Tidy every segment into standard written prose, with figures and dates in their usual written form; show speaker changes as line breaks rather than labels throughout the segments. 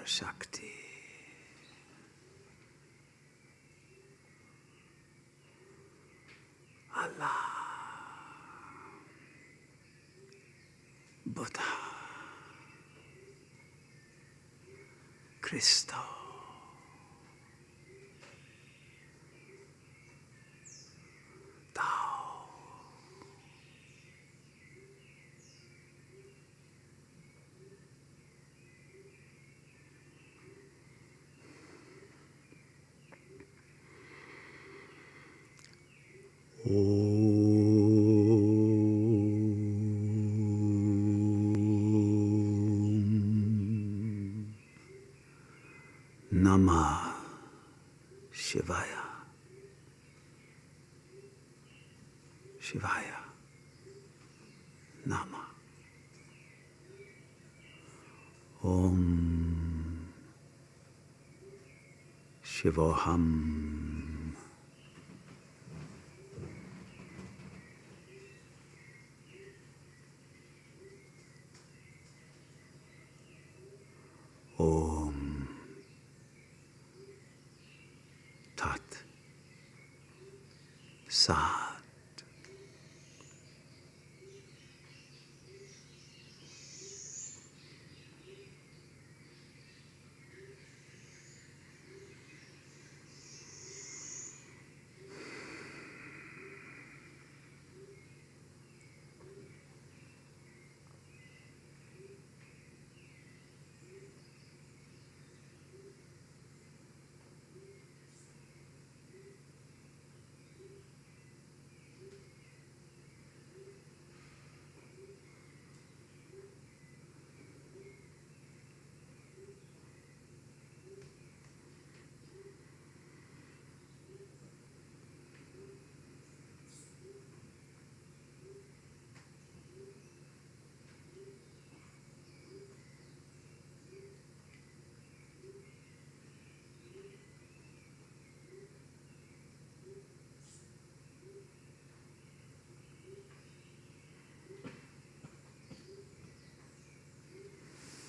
Shakti. Allah. Buddha. Cristo. Tao. Namah Shivaya. Shivaya. Namah. Om Shivoham. Om Tat Sat.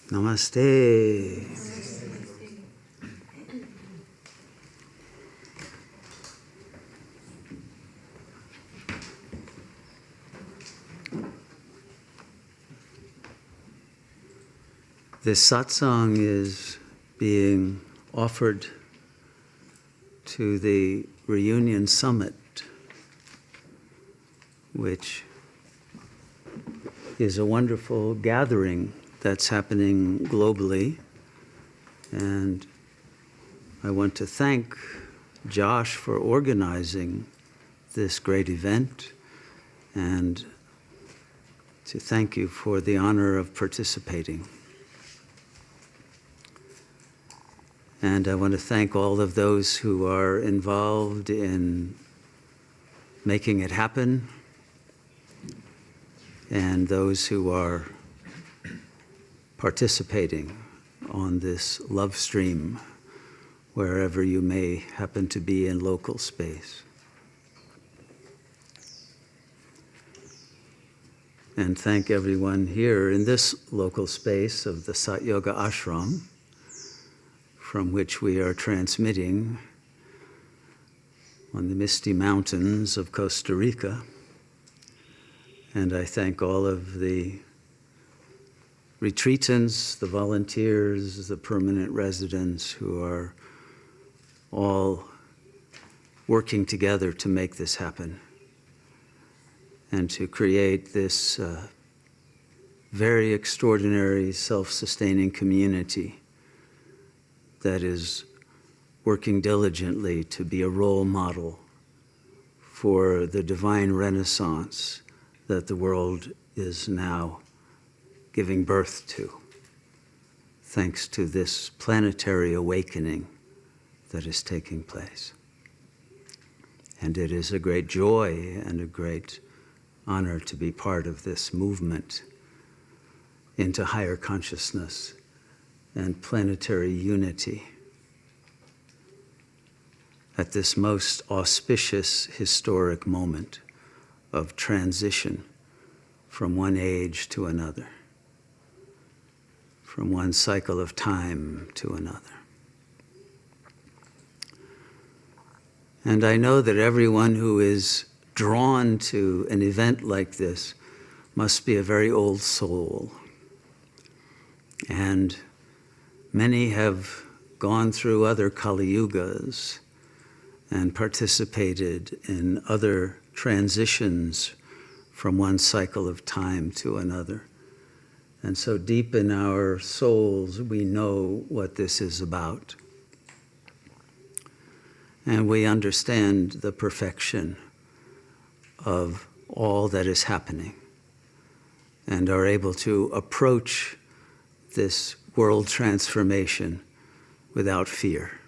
Namaste. This satsang is being offered to the Reunion Summit, which is a wonderful gathering that's happening globally. And I want to thank Josh for organizing this great event, and to thank you for the honor of participating. And I want to thank all of those who are involved in making it happen, and those who are participating on this love stream, wherever you may happen to be in local space. And thank everyone here in this local space of the Sat Yoga Ashram, from which we are transmitting on the misty mountains of Costa Rica. And I thank all of the retreatants, the volunteers, the permanent residents who are all working together to make this happen and to create this very extraordinary self-sustaining community that is working diligently to be a role model for the divine renaissance that the world is now giving birth to, thanks to this planetary awakening that is taking place. And it is a great joy and a great honor to be part of this movement into higher consciousness and planetary unity at this most auspicious historic moment of transition from one age to another, from one cycle of time to another. And I know that everyone who is drawn to an event like this must be a very old soul. And many have gone through other Kali Yugas and participated in other transitions from one cycle of time to another. And so deep in our souls, we know what this is about. And we understand the perfection of all that is happening and are able to approach this world transformation without fear,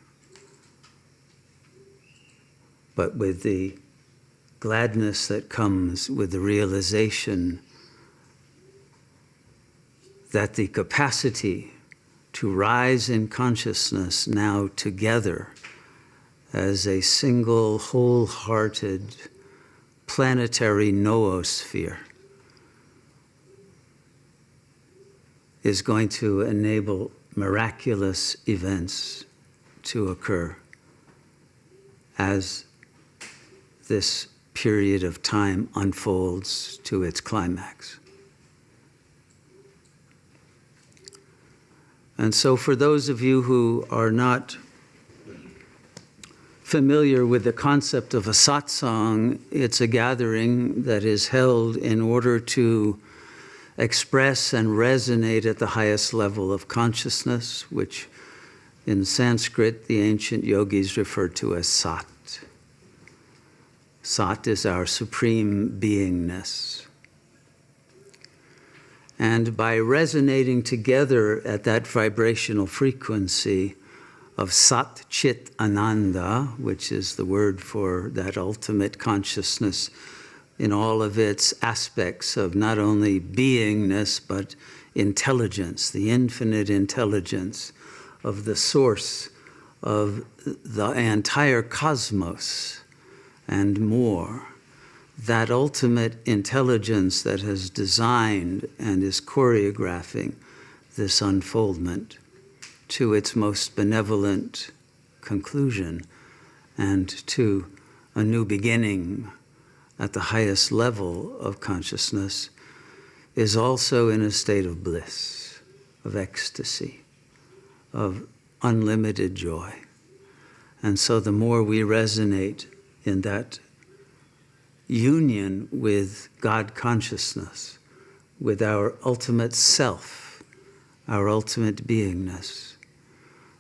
but with the gladness that comes with the realization that the capacity to rise in consciousness now together as a single, wholehearted, planetary noosphere is going to enable miraculous events to occur as this period of time unfolds to its climax. And so for those of you who are not familiar with the concept of a satsang, it's a gathering that is held in order to express and resonate at the highest level of consciousness, which in Sanskrit the ancient yogis referred to as Sat. Sat is our supreme beingness. And by resonating together at that vibrational frequency of Sat Chit Ananda, which is the word for that ultimate consciousness in all of its aspects of not only beingness, but intelligence, the infinite intelligence of the source of the entire cosmos and more. That ultimate intelligence that has designed and is choreographing this unfoldment to its most benevolent conclusion and to a new beginning at the highest level of consciousness is also in a state of bliss, of ecstasy, of unlimited joy. And so the more we resonate in that union with God consciousness, with our ultimate self, our ultimate beingness,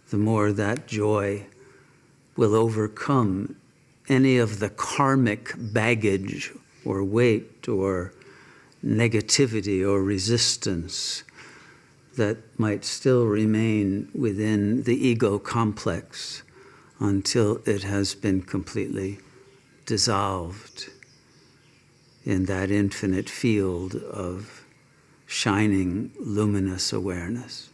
the more that joy will overcome any of the karmic baggage or weight or negativity or resistance that might still remain within the ego complex until it has been completely dissolved in that infinite field of shining, luminous awareness.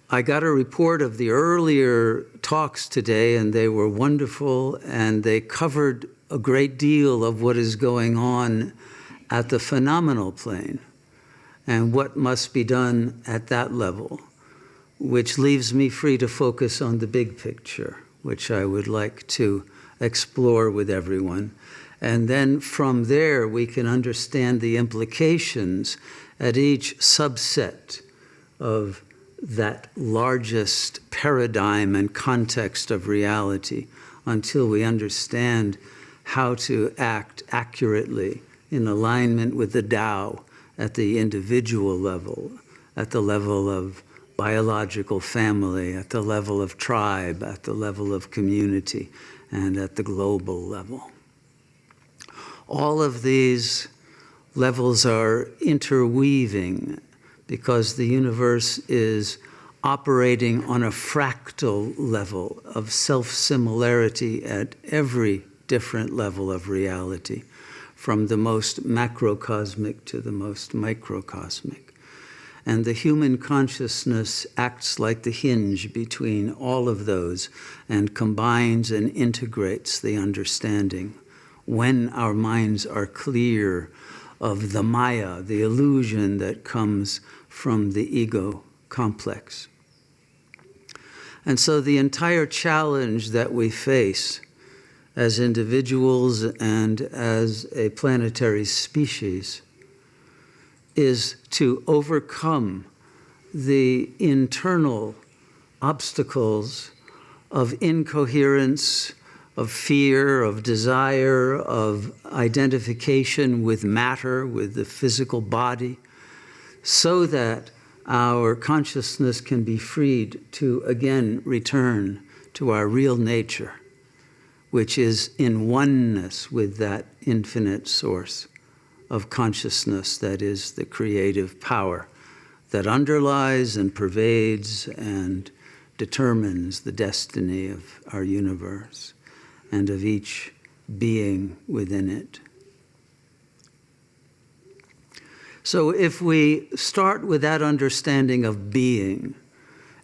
I got a report of the earlier talks today, and they were wonderful, and they covered a great deal of what is going on at the phenomenal plane and what must be done at that level, which leaves me free to focus on the big picture, which I would like to explore with everyone. And then from there, we can understand the implications at each subset of that largest paradigm and context of reality until we understand how to act accurately in alignment with the Tao at the individual level, at the level of biological family, at the level of tribe, at the level of community, and at the global level. All of these levels are interweaving because the universe is operating on a fractal level of self-similarity at every different level of reality, from the most macrocosmic to the most microcosmic. And the human consciousness acts like the hinge between all of those and combines and integrates the understanding when our minds are clear of the Maya, the illusion that comes from the ego complex. And so the entire challenge that we face as individuals and as a planetary species is to overcome the internal obstacles of incoherence, of fear, of desire, of identification with matter, with the physical body, so that our consciousness can be freed to again return to our real nature, which is in oneness with that infinite source of consciousness that is the creative power that underlies and pervades and determines the destiny of our universe and of each being within it. So if we start with that understanding of being,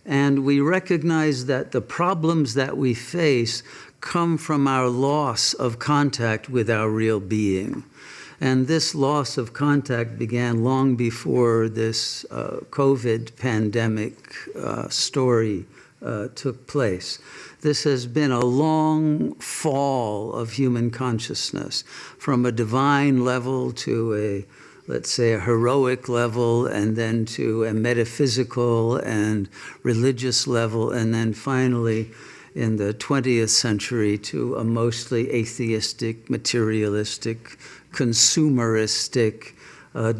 and we recognize that the problems that we face come from our loss of contact with our real being. And this loss of contact began long before this COVID pandemic story took place. This has been a long fall of human consciousness from a divine level to a, let's say, a heroic level, and then to a metaphysical and religious level, and then finally in the 20th century to a mostly atheistic, materialistic, consumeristic,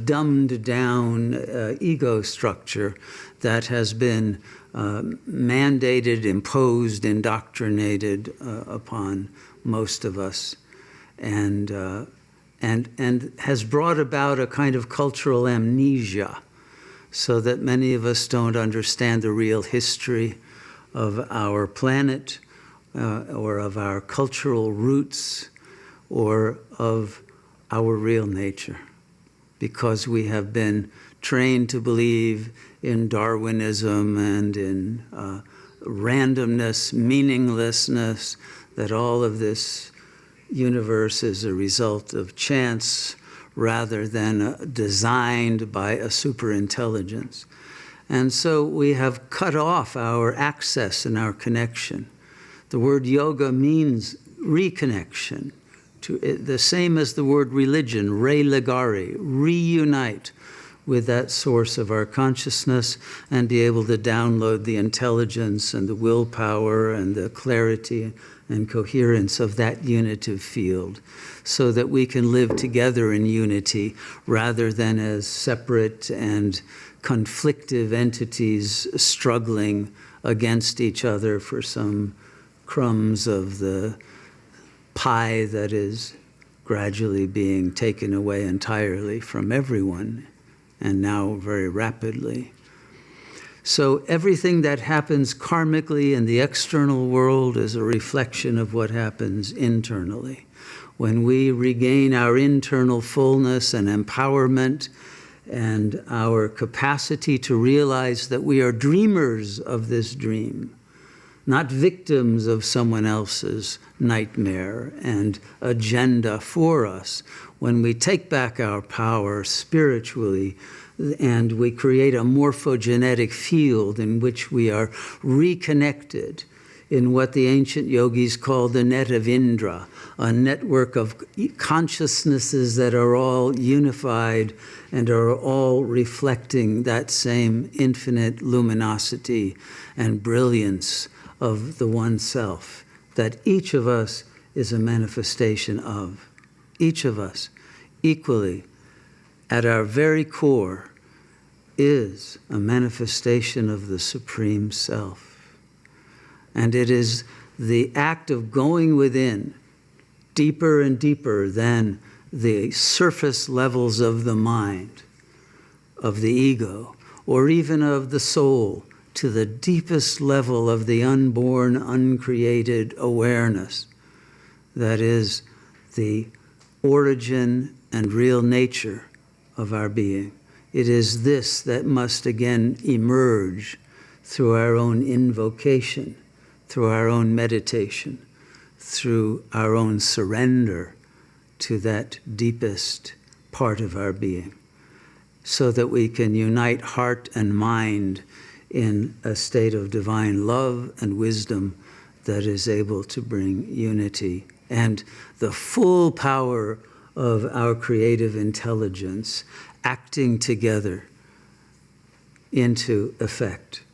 dumbed down ego structure that has been mandated, imposed, indoctrinated upon most of us, and has brought about a kind of cultural amnesia, so that many of us don't understand the real history of our planet, or of our cultural roots, or of our real nature, because we have been trained to believe in Darwinism and in randomness, meaninglessness, that all of this universe is a result of chance rather than designed by a superintelligence. And so we have cut off our access and our connection. The word yoga means reconnection, the same as the word religion, religare, reunite with that source of our consciousness and be able to download the intelligence and the willpower and the clarity and coherence of that unitive field, so that we can live together in unity rather than as separate and conflictive entities struggling against each other for some crumbs of the pie that is gradually being taken away entirely from everyone, and now very rapidly. So everything that happens karmically in the external world is a reflection of what happens internally. When we regain our internal fullness and empowerment and our capacity to realize that we are dreamers of this dream, not victims of someone else's nightmare and agenda for us, when we take back our power spiritually and we create a morphogenetic field in which we are reconnected in what the ancient yogis call the net of Indra, a network of consciousnesses that are all unified and are all reflecting that same infinite luminosity and brilliance of the one self, that each of us is a manifestation of. Each of us, equally, at our very core, is a manifestation of the Supreme Self. And it is the act of going within, deeper and deeper than the surface levels of the mind, of the ego, or even of the soul, to the deepest level of the unborn, uncreated awareness that is the origin and real nature of our being. It is this that must again emerge through our own invocation, through our own meditation, through our own surrender to that deepest part of our being, so that we can unite heart and mind in a state of divine love and wisdom that is able to bring unity and the full power of our creative intelligence acting together into effect,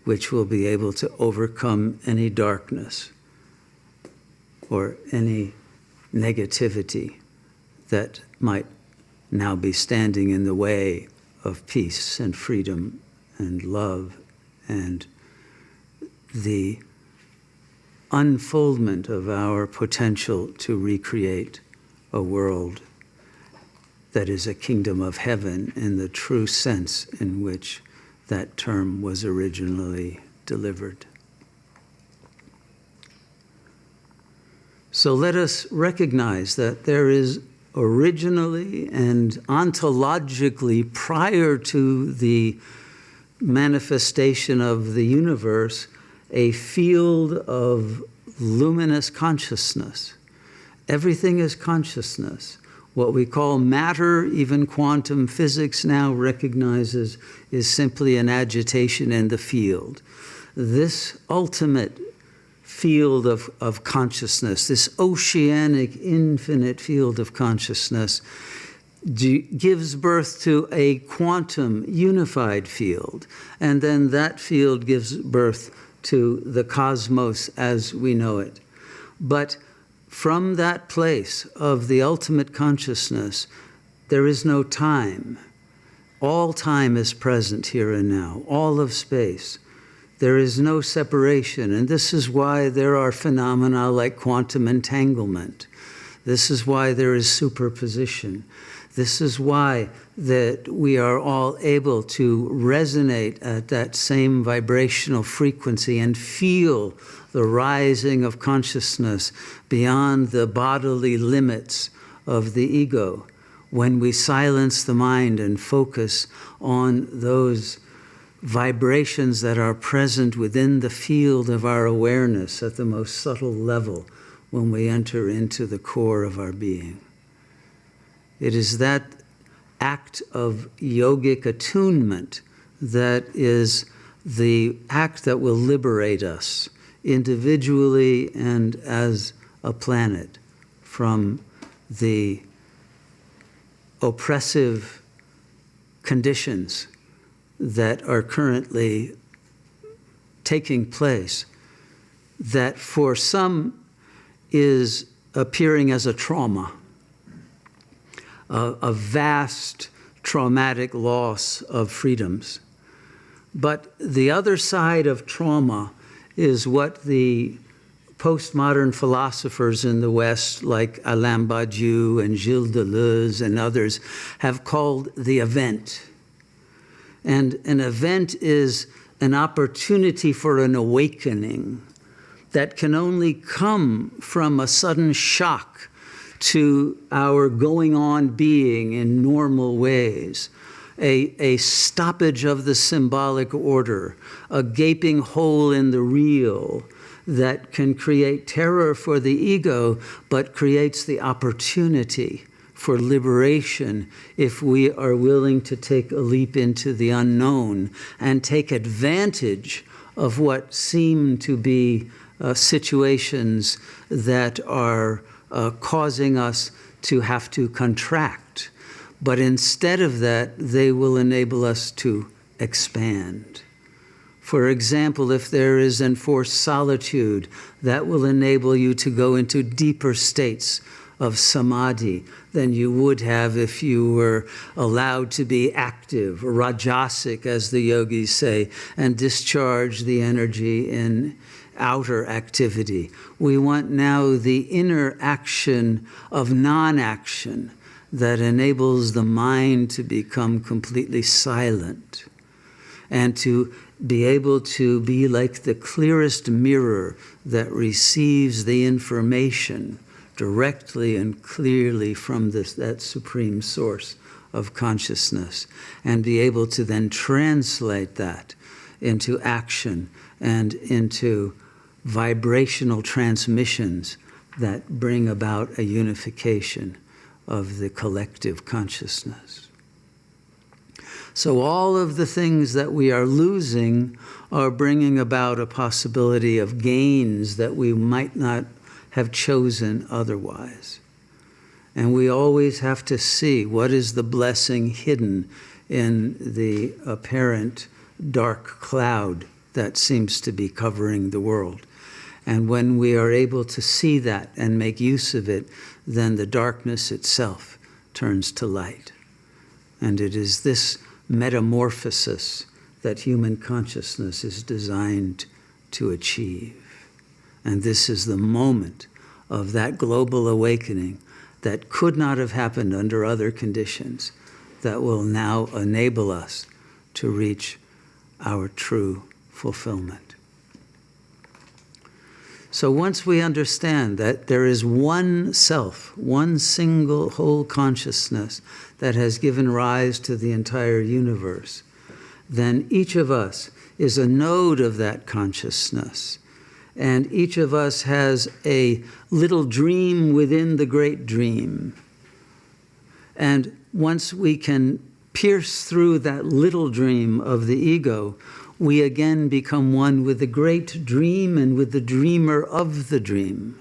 which will be able to overcome any darkness or any negativity that might now be standing in the way of peace and freedom and love and the unfoldment of our potential to recreate a world that is a kingdom of heaven in the true sense in which that term was originally delivered. So let us recognize that there is originally and ontologically, prior to the manifestation of the universe, a field of luminous consciousness. Everything is consciousness. What we call matter, even quantum physics now recognizes, is simply an agitation in the field. This ultimate field of consciousness, this oceanic, infinite field of consciousness, gives birth to a quantum unified field. And then that field gives birth to the cosmos as we know it. But from that place of the ultimate consciousness, there is no time. All time is present here and now, all of space. There is no separation, and this is why there are phenomena like quantum entanglement. This is why there is superposition. This is why that we are all able to resonate at that same vibrational frequency and feel the rising of consciousness beyond the bodily limits of the ego when we silence the mind and focus on those vibrations that are present within the field of our awareness at the most subtle level when we enter into the core of our being. It is that act of yogic attunement that is the act that will liberate us individually and as a planet from the oppressive conditions that are currently taking place, that for some is appearing as a trauma, a vast traumatic loss of freedoms. But the other side of trauma is what the postmodern philosophers in the West, like Alain Badiou and Gilles Deleuze and others, have called the event. And an event is an opportunity for an awakening that can only come from a sudden shock to our going on being in normal ways, a stoppage of the symbolic order, a gaping hole in the real that can create terror for the ego, but creates the opportunity for liberation if we are willing to take a leap into the unknown and take advantage of what seem to be situations that are causing us to have to contract. But instead of that, they will enable us to expand. For example, if there is enforced solitude, that will enable you to go into deeper states of samadhi than you would have if you were allowed to be active, rajasic, as the yogis say, and discharge the energy in outer activity. We want now the inner action of non-action that enables the mind to become completely silent and to be able to be like the clearest mirror that receives the information directly and clearly from that supreme source of consciousness, and be able to then translate that into action and into vibrational transmissions that bring about a unification of the collective consciousness. So all of the things that we are losing are bringing about a possibility of gains that we might not have chosen otherwise. And we always have to see what is the blessing hidden in the apparent dark cloud that seems to be covering the world. And when we are able to see that and make use of it, then the darkness itself turns to light. And it is this metamorphosis that human consciousness is designed to achieve. And this is the moment of that global awakening that could not have happened under other conditions, that will now enable us to reach our true fulfillment. So once we understand that there is one self, one single whole consciousness that has given rise to the entire universe, then each of us is a node of that consciousness. And each of us has a little dream within the great dream. And once we can pierce through that little dream of the ego, we again become one with the great dream and with the dreamer of the dream.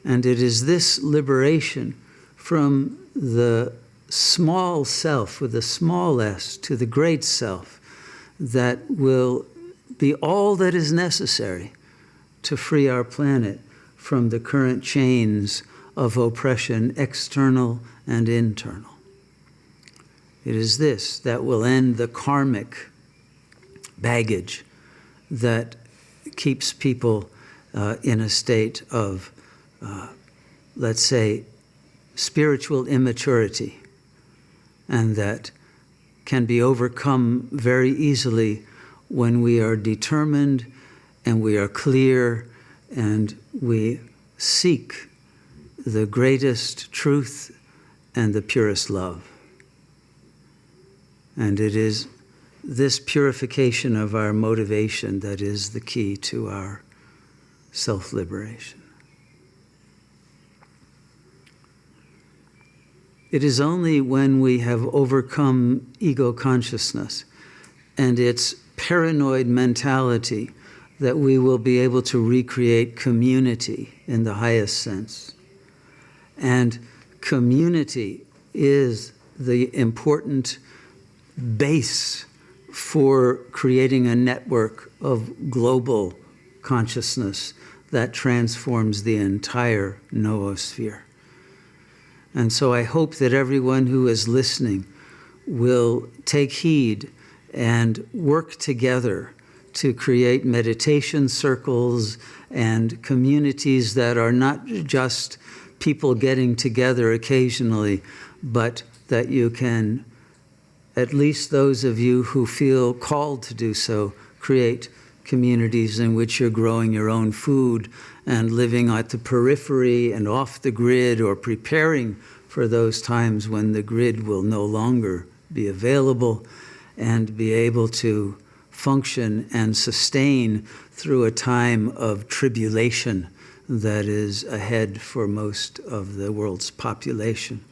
And it is this liberation from the small self with a small s to the great self that will be all that is necessary to free our planet from the current chains of oppression, external and internal. It is this that will end the karmic baggage that keeps people in a state of, let's say, spiritual immaturity, and that can be overcome very easily when we are determined and we are clear and we seek the greatest truth and the purest love. And it is this purification of our motivation that is the key to our self-liberation. It is only when we have overcome ego consciousness and its paranoid mentality that we will be able to recreate community in the highest sense. And community is the important base for creating a network of global consciousness that transforms the entire noosphere. And so I hope that everyone who is listening will take heed and work together to create meditation circles and communities that are not just people getting together occasionally, but that you can, at least those of you who feel called to do so, create communities in which you're growing your own food and living at the periphery and off the grid, or preparing for those times when the grid will no longer be available, and be able to function and sustain through a time of tribulation that is ahead for most of the world's population.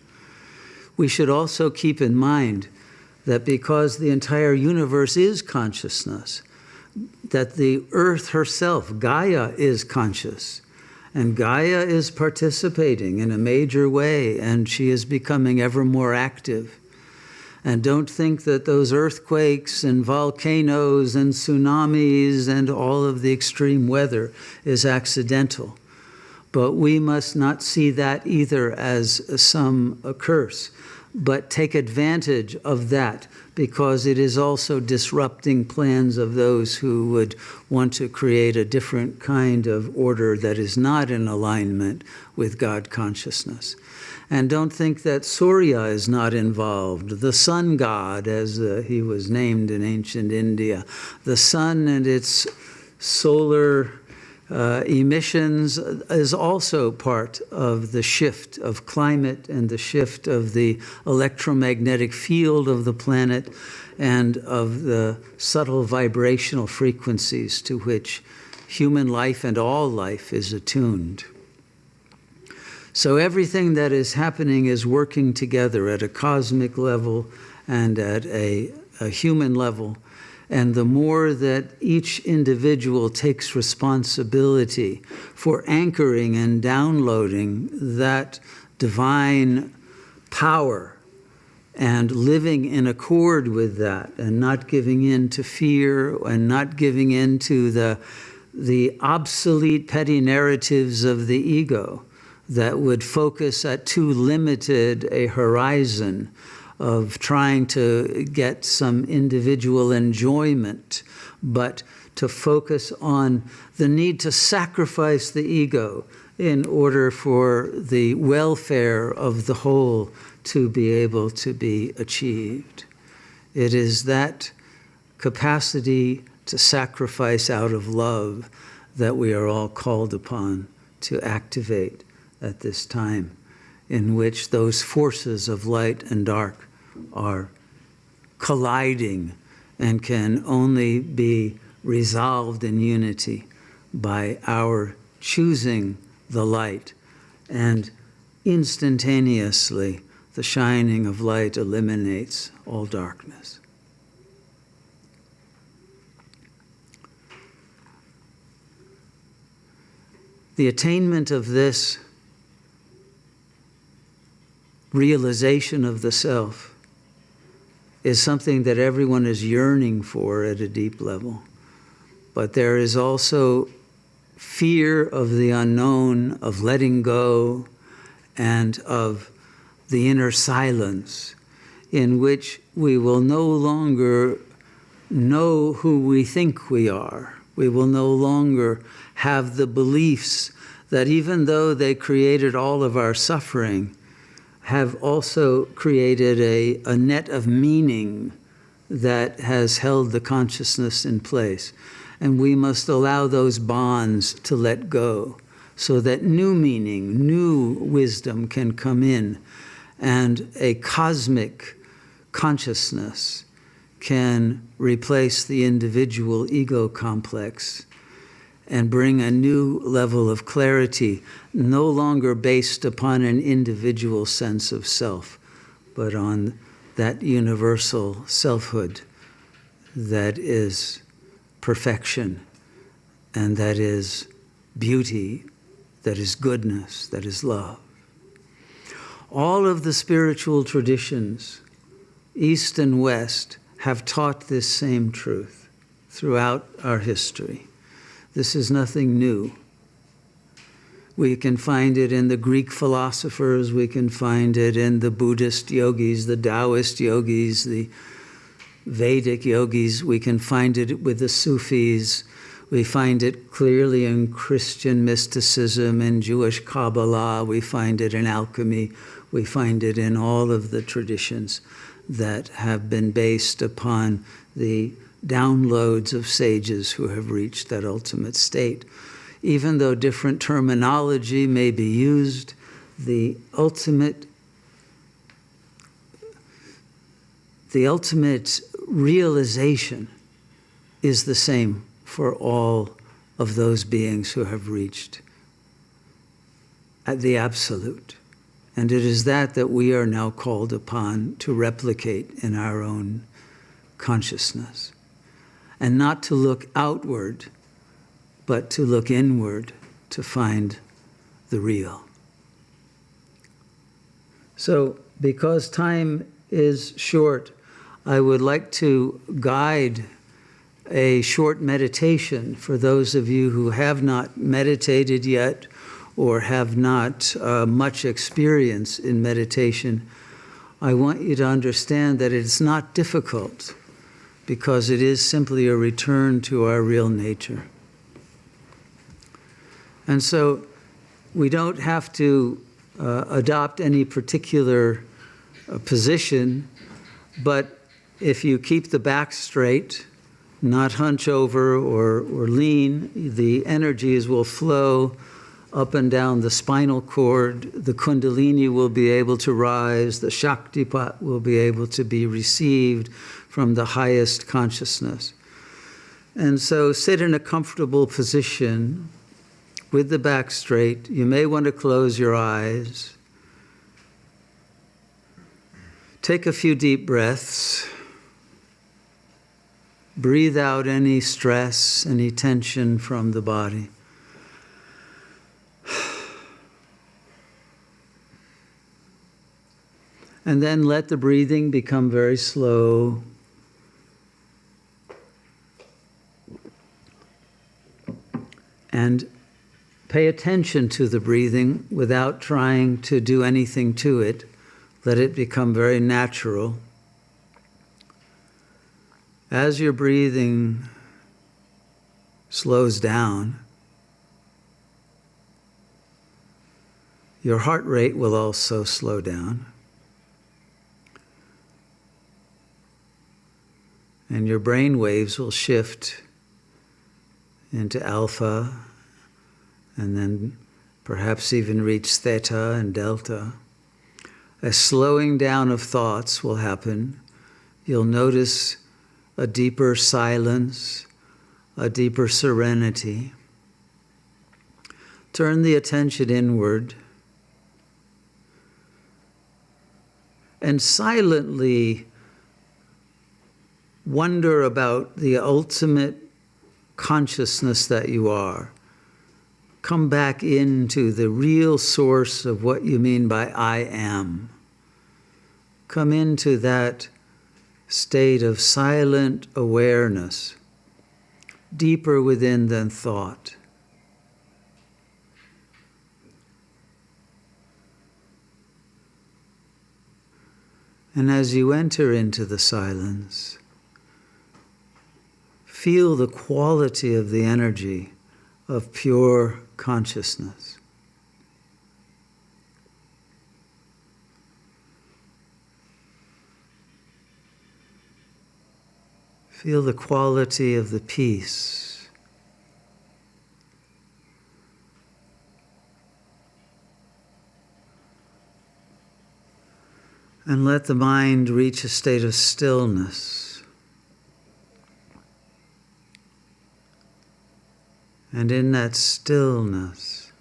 We should also keep in mind that because the entire universe is consciousness, that the earth herself, Gaia, is conscious. And Gaia is participating in a major way, and she is becoming ever more active. And don't think that those earthquakes and volcanoes and tsunamis and all of the extreme weather is accidental. But we must not see that either as some curse, but take advantage of that, because it is also disrupting plans of those who would want to create a different kind of order that is not in alignment with God consciousness. And don't think that Surya is not involved, the sun god, as he was named in ancient India. The sun and its solar emissions is also part of the shift of climate and the shift of the electromagnetic field of the planet and of the subtle vibrational frequencies to which human life and all life is attuned. So everything that is happening is working together at a cosmic level and at a human level. And the more that each individual takes responsibility for anchoring and downloading that divine power and living in accord with that and not giving in to fear and not giving in to the obsolete petty narratives of the ego that would focus at too limited a horizon of trying to get some individual enjoyment, but to focus on the need to sacrifice the ego in order for the welfare of the whole to be able to be achieved. It is that capacity to sacrifice out of love that we are all called upon to activate at this time, in which those forces of light and dark are colliding and can only be resolved in unity by our choosing the light. And instantaneously, the shining of light eliminates all darkness. The attainment of this realization of the self is something that everyone is yearning for at a deep level. But there is also fear of the unknown, of letting go, and of the inner silence in which we will no longer know who we think we are. We will no longer have the beliefs that even though they created all of our suffering, have also created a net of meaning that has held the consciousness in place. And we must allow those bonds to let go so that new meaning, new wisdom can come in, and a cosmic consciousness can replace the individual ego complex and bring a new level of clarity, no longer based upon an individual sense of self, but on that universal selfhood that is perfection, and that is beauty, that is goodness, that is love. All of the spiritual traditions, East and West, have taught this same truth throughout our history. This is nothing new. We can find it in the Greek philosophers, we can find it in the Buddhist yogis, the Taoist yogis, the Vedic yogis, we can find it with the Sufis, we find it clearly in Christian mysticism and Jewish Kabbalah, we find it in alchemy, we find it in all of the traditions that have been based upon the downloads of sages who have reached that ultimate state. Even though different terminology may be used, the ultimate realization is the same for all of those beings who have reached at the absolute. And it is that we are now called upon to replicate in our own consciousness. And not to look outward, but to look inward to find the real. So, because time is short, I would like to guide a short meditation for those of you who have not meditated yet or have not much experience in meditation. I want you to understand that it's not difficult, because it is simply a return to our real nature. And so we don't have to adopt any particular position, but if you keep the back straight, not hunch over or lean, the energies will flow up and down the spinal cord, the kundalini will be able to rise, the shaktipat will be able to be received from the highest consciousness. And so sit in a comfortable position, with the back straight. You may want to close your eyes. Take a few deep breaths. Breathe out any stress, any tension from the body. And then let the breathing become very slow. And pay attention to the breathing without trying to do anything to it. Let it become very natural. As your breathing slows down, your heart rate will also slow down. And your brain waves will shift into alpha, and then perhaps even reach theta and delta. A slowing down of thoughts will happen. You'll notice a deeper silence, a deeper serenity. Turn the attention inward and silently wonder about the ultimate consciousness that you are. Come back into the real source of what you mean by I am. Come into that state of silent awareness, deeper within than thought. And as you enter into the silence, feel the quality of the energy of pure consciousness. Feel the quality of the peace. And let the mind reach a state of stillness. And in that stillness,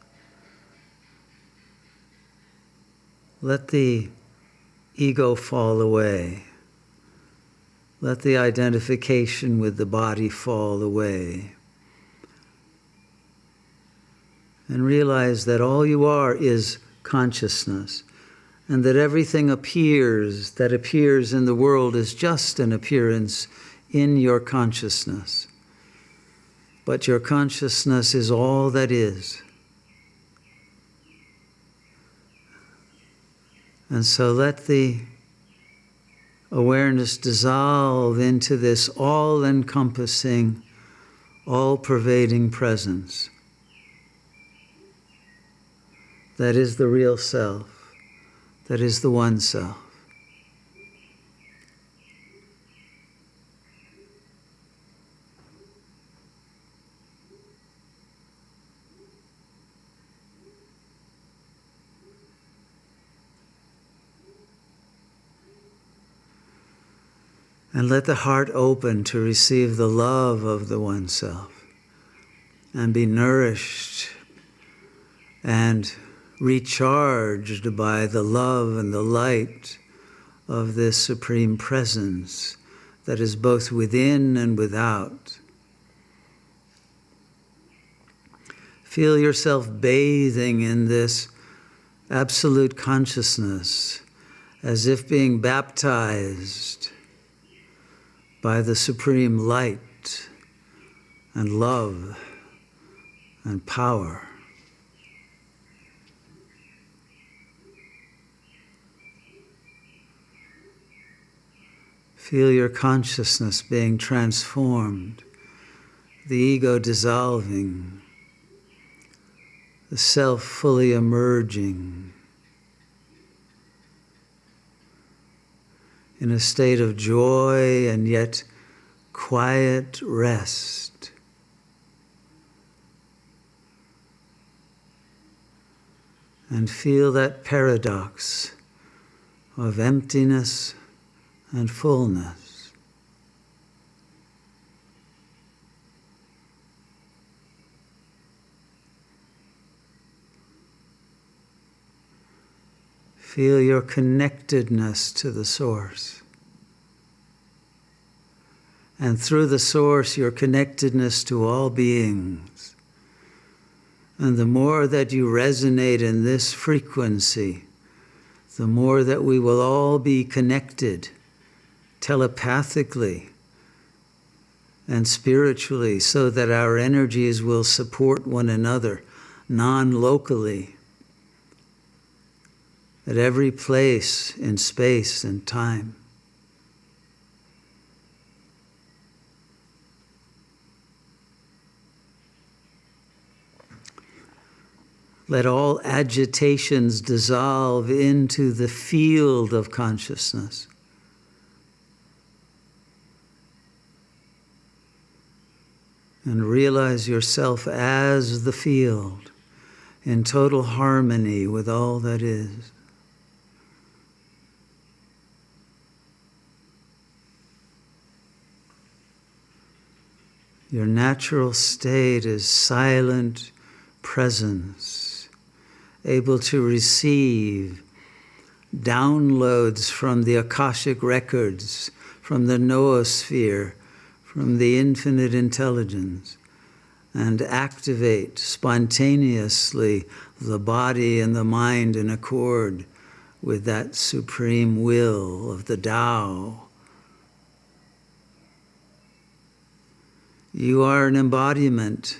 let the ego fall away. Let the identification with the body fall away. And realize that all you are is consciousness, and that everything that appears in the world is just an appearance in your consciousness. But your consciousness is all that is. And so let the awareness dissolve into this all-encompassing, all-pervading presence that is the real self, that is the one self. And let the heart open to receive the love of the one self and be nourished and recharged by the love and the light of this supreme presence that is both within and without. Feel yourself bathing in this absolute consciousness as if being baptized by the supreme light and love and power. Feel your consciousness being transformed, the ego dissolving, the self fully emerging in a state of joy and yet quiet rest. And feel that paradox of emptiness and fullness. Feel your connectedness to the Source. And through the Source, your connectedness to all beings. And the more that you resonate in this frequency, the more that we will all be connected telepathically and spiritually, so that our energies will support one another non-locally at every place in space and time. Let all agitations dissolve into the field of consciousness. And realize yourself as the field, in total harmony with all that is. Your natural state is silent presence, able to receive downloads from the Akashic records, from the noosphere, from the infinite intelligence, and activate spontaneously the body and the mind in accord with that supreme will of the Tao. You are an embodiment,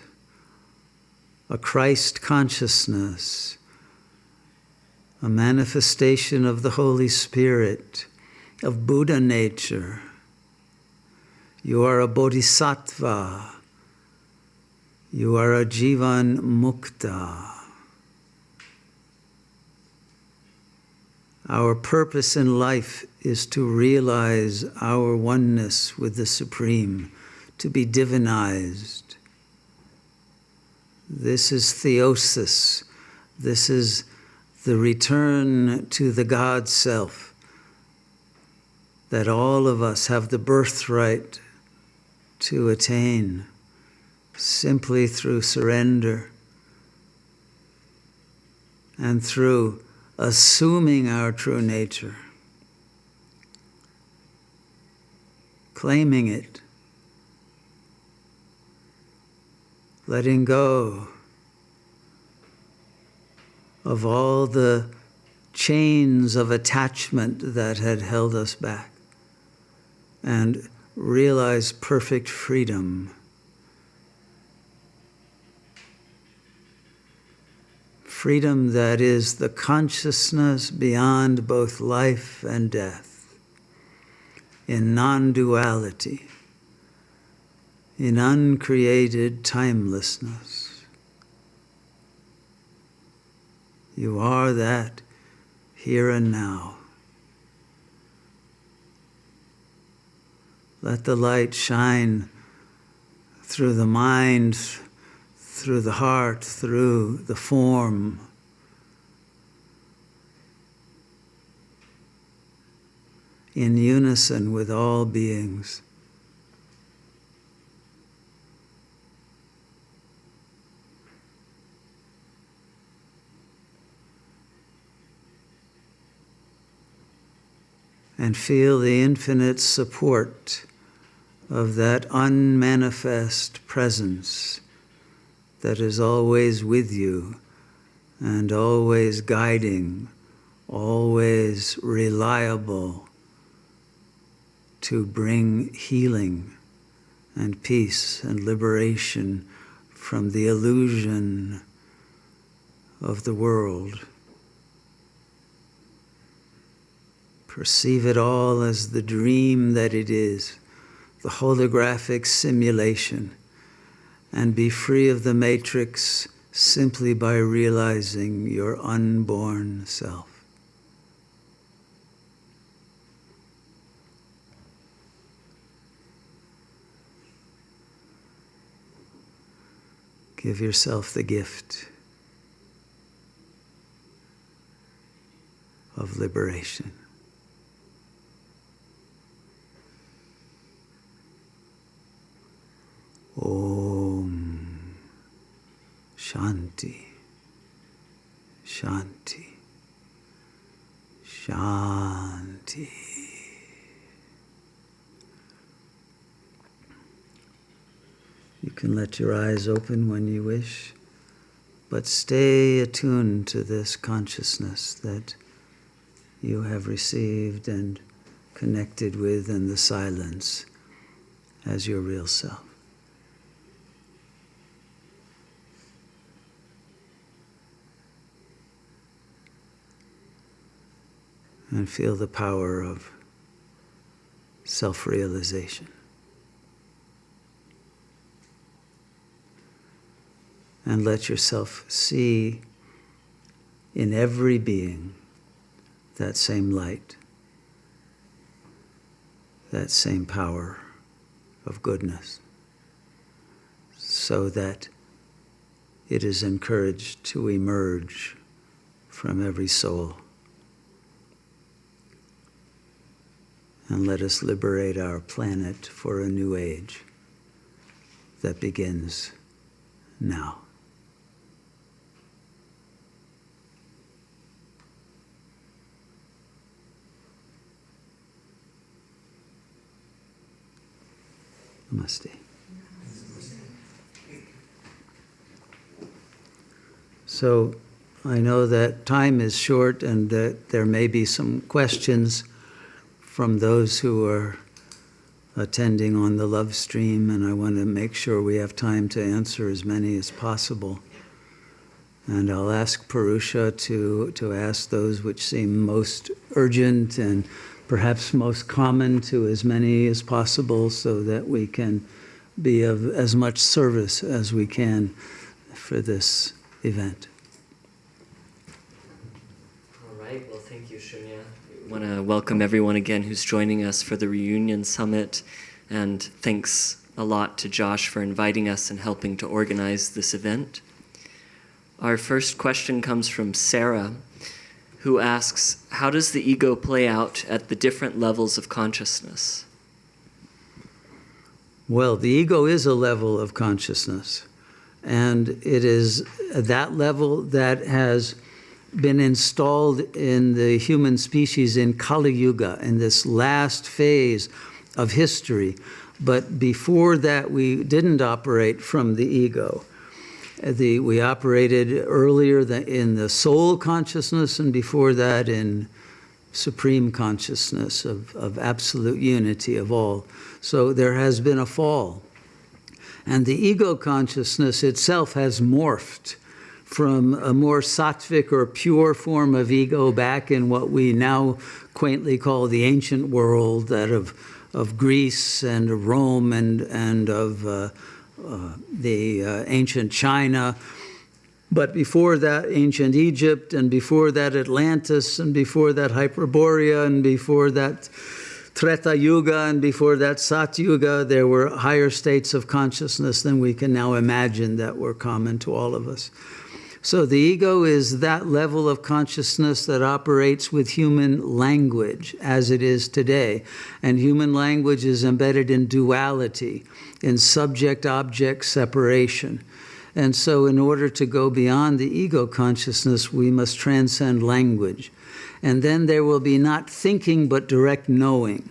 a Christ consciousness, a manifestation of the Holy Spirit, of Buddha nature. You are a bodhisattva. You are a jivan mukta. Our purpose in life is to realize our oneness with the Supreme, to be divinized. This is theosis. This is the return to the God Self, that all of us have the birthright to attain simply through surrender and through assuming our true nature, claiming it, letting go of all the chains of attachment that had held us back, and realize perfect freedom. Freedom that is the consciousness beyond both life and death, in non-duality, in uncreated timelessness. You are that here and now. Let the light shine through the mind, through the heart, through the form. In unison with all beings. And feel the infinite support of that unmanifest presence that is always with you and always guiding, always reliable to bring healing and peace and liberation from the illusion of the world. Perceive it all as the dream that it is, the holographic simulation, and be free of the matrix simply by realizing your unborn self. Give yourself the gift of liberation. Om Shanti, Shanti, Shanti. You can let your eyes open when you wish, but stay attuned to this consciousness that you have received and connected with in the silence as your real self. And feel the power of self-realization. And let yourself see in every being that same light, that same power of goodness, so that it is encouraged to emerge from every soul. And let us liberate our planet for a new age that begins now. Namaste. So I know that time is short and that there may be some questions from those who are attending on the love stream, and I want to make sure we have time to answer as many as possible. And I'll ask Purusha to ask those which seem most urgent and perhaps most common to as many as possible, so that we can be of as much service as we can for this event.
All right, well, thank you, Shunya. I want to welcome everyone again who's joining us for the Reunion Summit, and thanks a lot to Josh for inviting us and helping to organize this event. Our first question comes from Sarah, who asks, how does the ego play out at the different levels of consciousness?
Well, the ego is a level of consciousness, and it is that level that has been installed in the human species in Kali Yuga, in this last phase of history. But before that, we didn't operate from the ego. We operated earlier in the soul consciousness, and before that in supreme consciousness of absolute unity of all. So there has been a fall. And the ego consciousness itself has morphed from a more sattvic or pure form of ego back in what we now quaintly call the ancient world, that of Greece and Rome and of the ancient China. But before that, ancient Egypt, and before that, Atlantis, and before that, Hyperborea, and before that, Treta Yuga, and before that, Sat Yuga, there were higher states of consciousness than we can now imagine that were common to all of us. So the ego is that level of consciousness that operates with human language as it is today. And human language is embedded in duality, in subject-object separation. And so in order to go beyond the ego consciousness, we must transcend language. And then there will be not thinking, but direct knowing.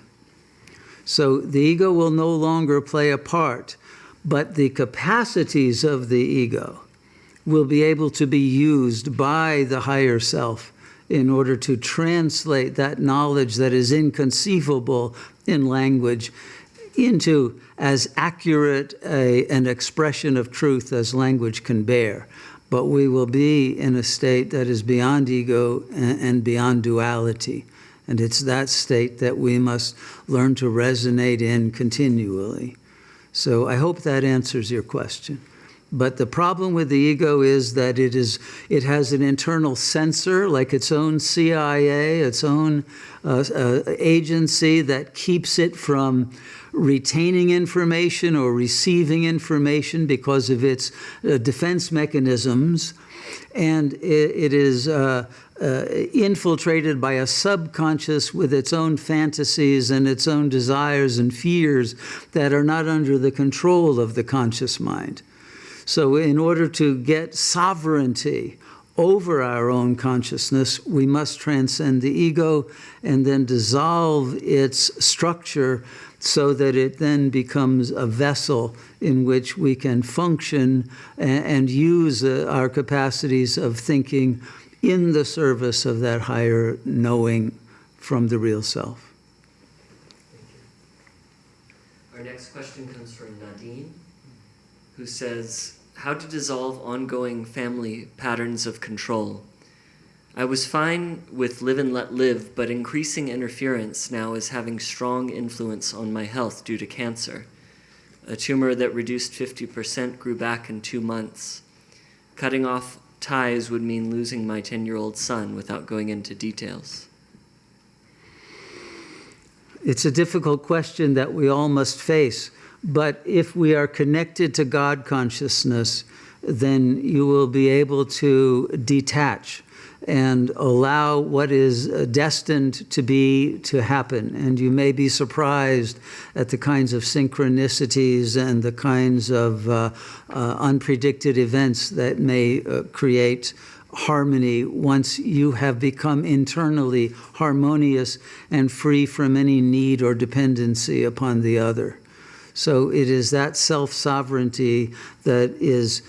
So the ego will no longer play a part, but the capacities of the ego will be able to be used by the higher self in order to translate that knowledge that is inconceivable in language into as accurate an expression of truth as language can bear. But we will be in a state that is beyond ego and beyond duality. And it's that state that we must learn to resonate in continually. So I hope that answers your question. But the problem with the ego is that it has an internal censor, like its own CIA, its own agency that keeps it from retaining information or receiving information because of its defense mechanisms. And it is infiltrated by a subconscious with its own fantasies and its own desires and fears that are not under the control of the conscious mind. So in order to get sovereignty over our own consciousness, we must transcend the ego and then dissolve its structure so that it then becomes a vessel in which we can function and use our capacities of thinking in the service of that higher knowing from the real self.
Our next question comes from Nadine, who says, how to dissolve ongoing family patterns of control. I was fine with live and let live, but increasing interference now is having strong influence on my health due to cancer. A tumor that reduced 50% grew back in 2 months. Cutting off ties would mean losing my 10-year-old son without going into details.
It's a difficult question that we all must face, but if we are connected to God consciousness, then you will be able to detach and allow what is destined to be to happen. And you may be surprised at the kinds of synchronicities and the kinds of unpredicted events that may create harmony once you have become internally harmonious and free from any need or dependency upon the other. So it is that self-sovereignty that is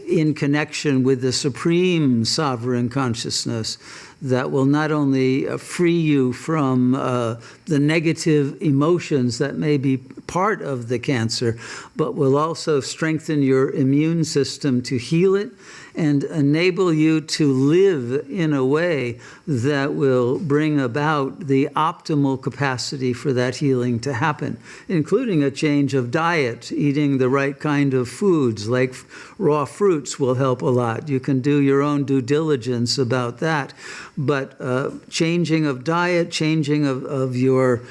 in connection with the supreme sovereign consciousness that will not only free you from the negative emotions that may be part of the cancer, but will also strengthen your immune system to heal it and enable you to live in a way that will bring about the optimal capacity for that healing to happen, including a change of diet. Eating the right kind of foods like raw fruits will help a lot. You can do your own due diligence about that. But changing of diet, changing of your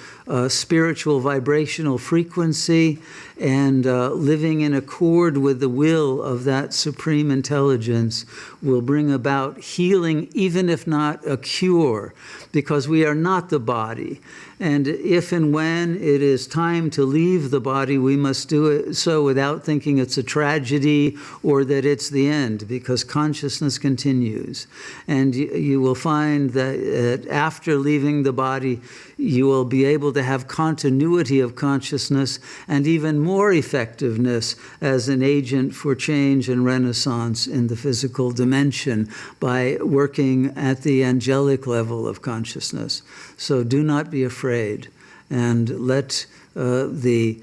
spiritual vibrational frequency, and living in accord with the will of that supreme intelligence will bring about healing, even if not a cure, because we are not the body. And if and when it is time to leave the body, we must do it so without thinking it's a tragedy or that it's the end, because consciousness continues. And you will find that after leaving the body, you will be able to have continuity of consciousness and even more effectiveness as an agent for change and renaissance in the physical dimension by working at the angelic level of consciousness. So do not be afraid, and let the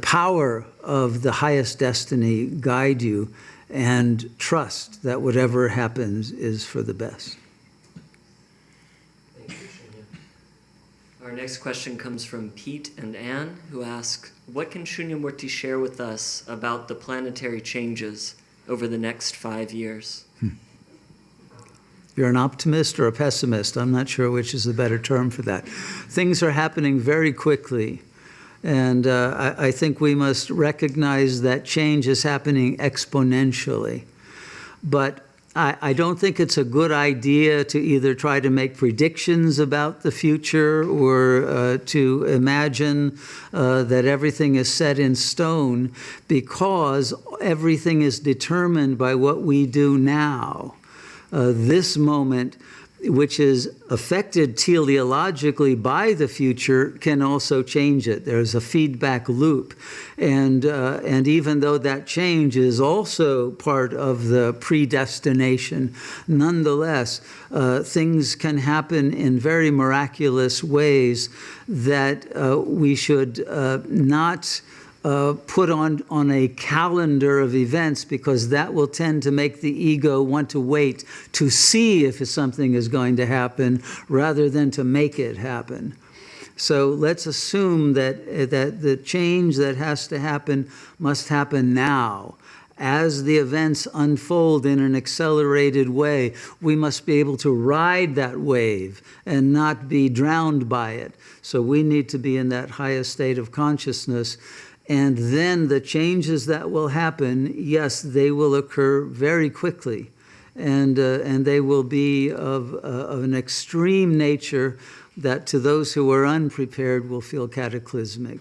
power of the highest destiny guide you, and trust that whatever happens is for the best.
Thank you, Shunya. Our next question comes from Pete and Anne, who ask, what can Shunyamurti share with us about the planetary changes over the next 5 years?
You're an optimist or a pessimist. I'm not sure which is the better term for that. Things are happening very quickly. And I think we must recognize that change is happening exponentially. But I don't think it's a good idea to either try to make predictions about the future or to imagine that everything is set in stone, because everything is determined by what we do now. This moment, which is affected teleologically by the future, can also change it. There's a feedback loop. And even though that change is also part of the predestination, nonetheless, things can happen in very miraculous ways that we should not put on a calendar of events, because that will tend to make the ego want to wait to see if something is going to happen rather than to make it happen. So let's assume that the change that has to happen must happen now. As the events unfold in an accelerated way, we must be able to ride that wave and not be drowned by it. So we need to be in that highest state of consciousness. And then the changes that will happen, yes, they will occur very quickly. And they will be of an extreme nature that to those who are unprepared will feel cataclysmic.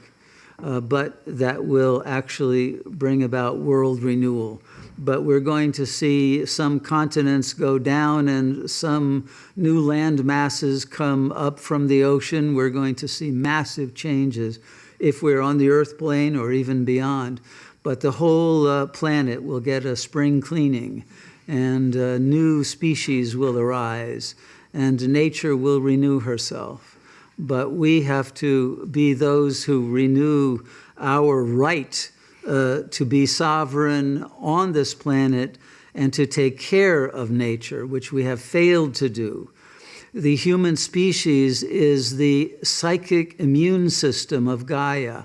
But that will actually bring about world renewal. but we're going to see some continents go down and some new land masses come up from the ocean. We're going to see massive changes if we're on the Earth plane or even beyond. But the whole planet will get a spring cleaning, and new species will arise, and nature will renew herself. But we have to be those who renew our right to be sovereign on this planet and to take care of nature, which we have failed to do. The human species is the psychic immune system of Gaia.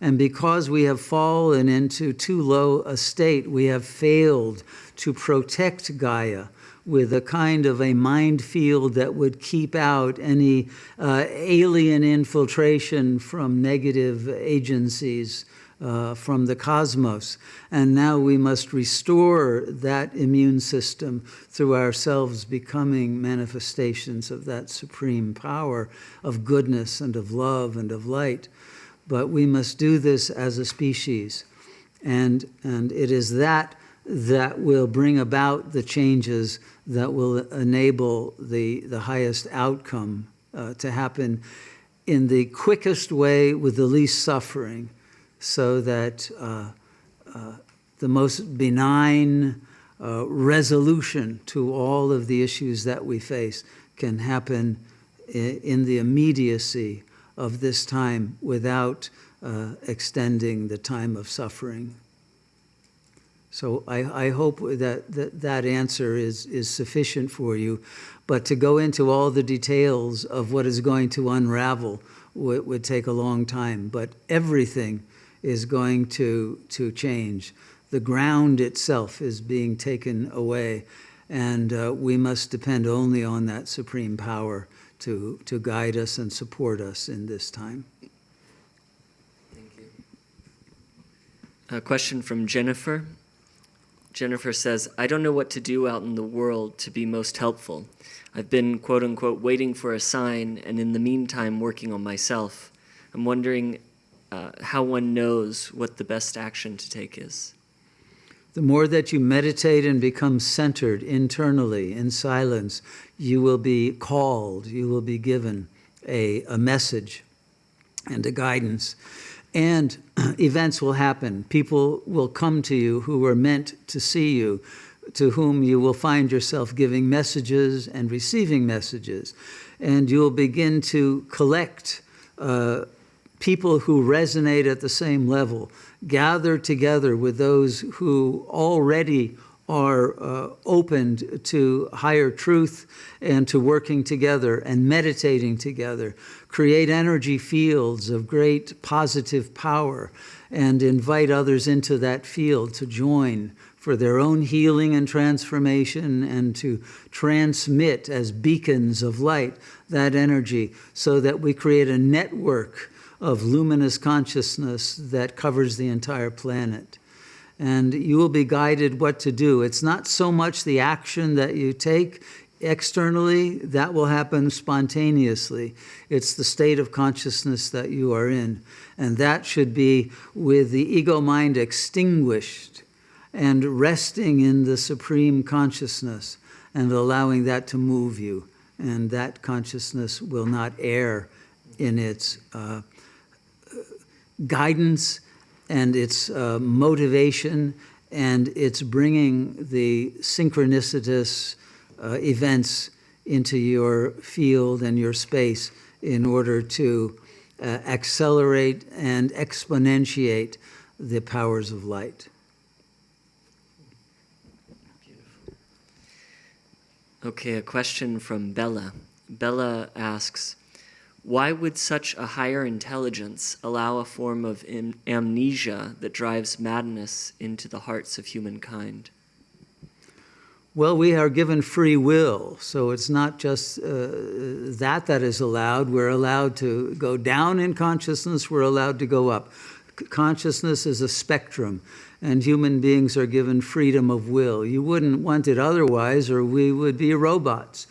And because we have fallen into too low a state, we have failed to protect Gaia with a kind of a mind field that would keep out any alien infiltration from negative agencies from the cosmos. And now we must restore that immune system through ourselves becoming manifestations of that supreme power of goodness and of love and of light. But we must do this as a species. And it is that will bring about the changes that will enable the highest outcome to happen in the quickest way with the least suffering, so that the most benign resolution to all of the issues that we face can happen in the immediacy of this time without extending the time of suffering. So I hope that answer is sufficient for you. But to go into all the details of what is going to unravel would take a long time. But everything is going to change. The ground itself is being taken away. And we must depend only on that supreme power to guide us and support us in this time.
Thank you. A question from Jennifer. Jennifer says, I don't know what to do out in the world to be most helpful. I've been, quote unquote, waiting for a sign and in the meantime working on myself. I'm wondering how one knows what the best action to take is.
The more that you meditate and become centered internally in silence, you will be called, you will be given a message and a guidance. And events will happen. People will come to you who are meant to see you, to whom you will find yourself giving messages and receiving messages. And you'll begin to collect people who resonate at the same level, gather together with those who already are opened to higher truth and to working together and meditating together. Create energy fields of great positive power and invite others into that field to join for their own healing and transformation, and to transmit as beacons of light that energy so that we create a network of luminous consciousness that covers the entire planet. And you will be guided what to do. It's not so much the action that you take externally, that will happen spontaneously. It's the state of consciousness that you are in. And that should be with the ego mind extinguished and resting in the supreme consciousness and allowing that to move you. And that consciousness will not err in its guidance and its motivation, and it's bringing the synchronicitous events into your field and your space in order to accelerate and exponentiate the powers of light.
Beautiful. Okay, a question from Bella. Bella asks, why would such a higher intelligence allow a form of amnesia that drives madness into the hearts of humankind?
Well, we are given free will, so it's not just that is allowed. We're allowed to go down in consciousness, we're allowed to go up. Consciousness is a spectrum, and human beings are given freedom of will. You wouldn't want it otherwise, or we would be robots.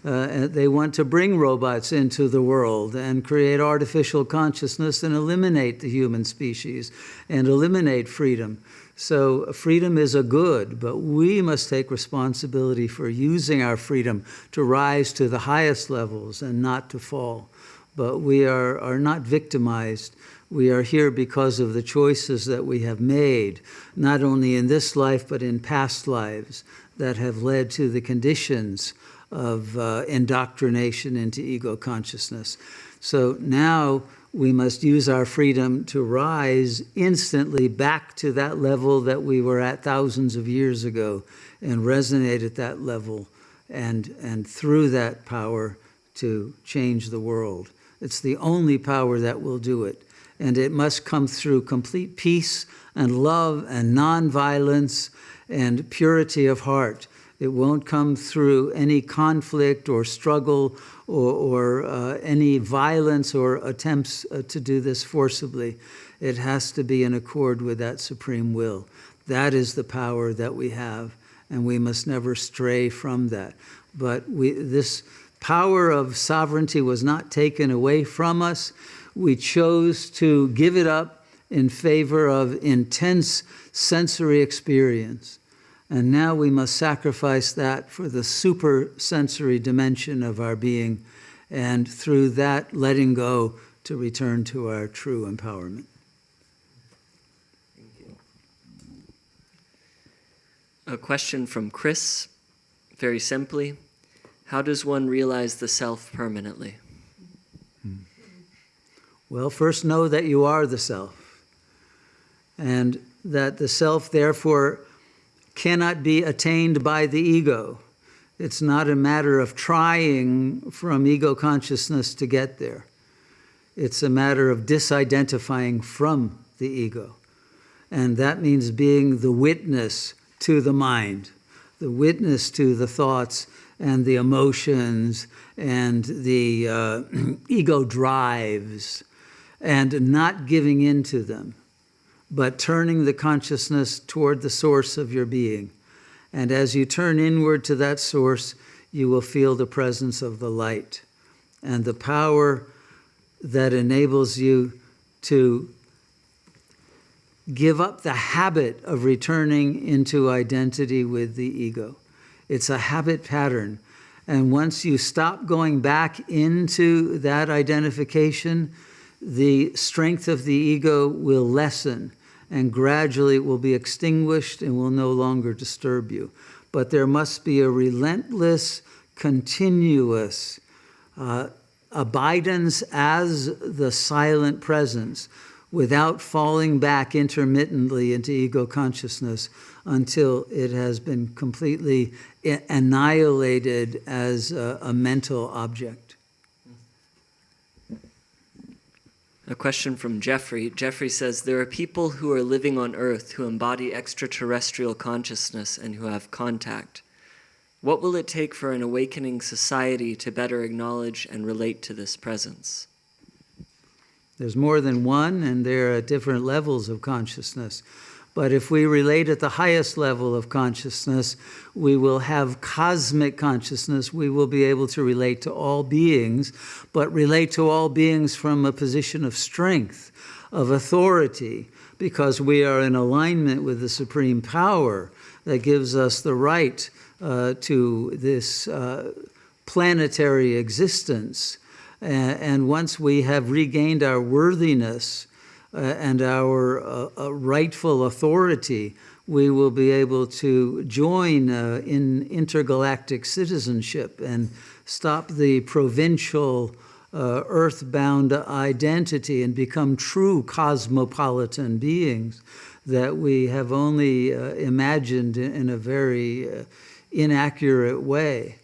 And they want to bring robots into the world and create artificial consciousness and eliminate the human species and eliminate freedom. So freedom is a good, but we must take responsibility for using our freedom to rise to the highest levels and not to fall. But we are not victimized. We are here because of the choices that we have made, not only in this life, but in past lives that have led to the conditions of indoctrination into ego consciousness. So now we must use our freedom to rise instantly back to that level that we were at thousands of years ago and resonate at that level and through that power to change the world. It's the only power that will do it. And it must come through complete peace and love and nonviolence and purity of heart. It won't come through any conflict or struggle or any violence or attempts to do this forcibly. It has to be in accord with that supreme will. That is the power that we have, and we must never stray from that. But this power of sovereignty was not taken away from us. We chose to give it up in favor of intense sensory experience. And now we must sacrifice that for the super sensory dimension of our being, and through that letting go to return to our true empowerment.
Thank you. A question from Chris, very simply. How does one realize the self permanently?
Well, first know that you are the self, and that the self, therefore, cannot be attained by the ego. It's not a matter of trying from ego consciousness to get there. It's a matter of disidentifying from the ego. And that means being the witness to the mind, the witness to the thoughts and the emotions and the ego drives, and not giving in to them, but turning the consciousness toward the source of your being. And as you turn inward to that source, you will feel the presence of the light and the power that enables you to give up the habit of returning into identity with the ego. It's a habit pattern. And once you stop going back into that identification, the strength of the ego will lessen, and gradually it will be extinguished and will no longer disturb you. But there must be a relentless, continuous abidance as the silent presence without falling back intermittently into ego consciousness until it has been completely annihilated as a mental object.
A question from Jeffrey. Jeffrey says, there are people who are living on Earth who embody extraterrestrial consciousness and who have contact. What will it take for an awakening society to better acknowledge and relate to this presence?
There's more than one, and there are different levels of consciousness. But if we relate at the highest level of consciousness, we will have cosmic consciousness. We will be able to relate to all beings, but relate to all beings from a position of strength, of authority, because we are in alignment with the supreme power that gives us the right to this planetary existence. And once we have regained our worthiness, and our rightful authority, we will be able to join in intergalactic citizenship and stop the provincial earthbound identity and become true cosmopolitan beings that we have only imagined in a very inaccurate way.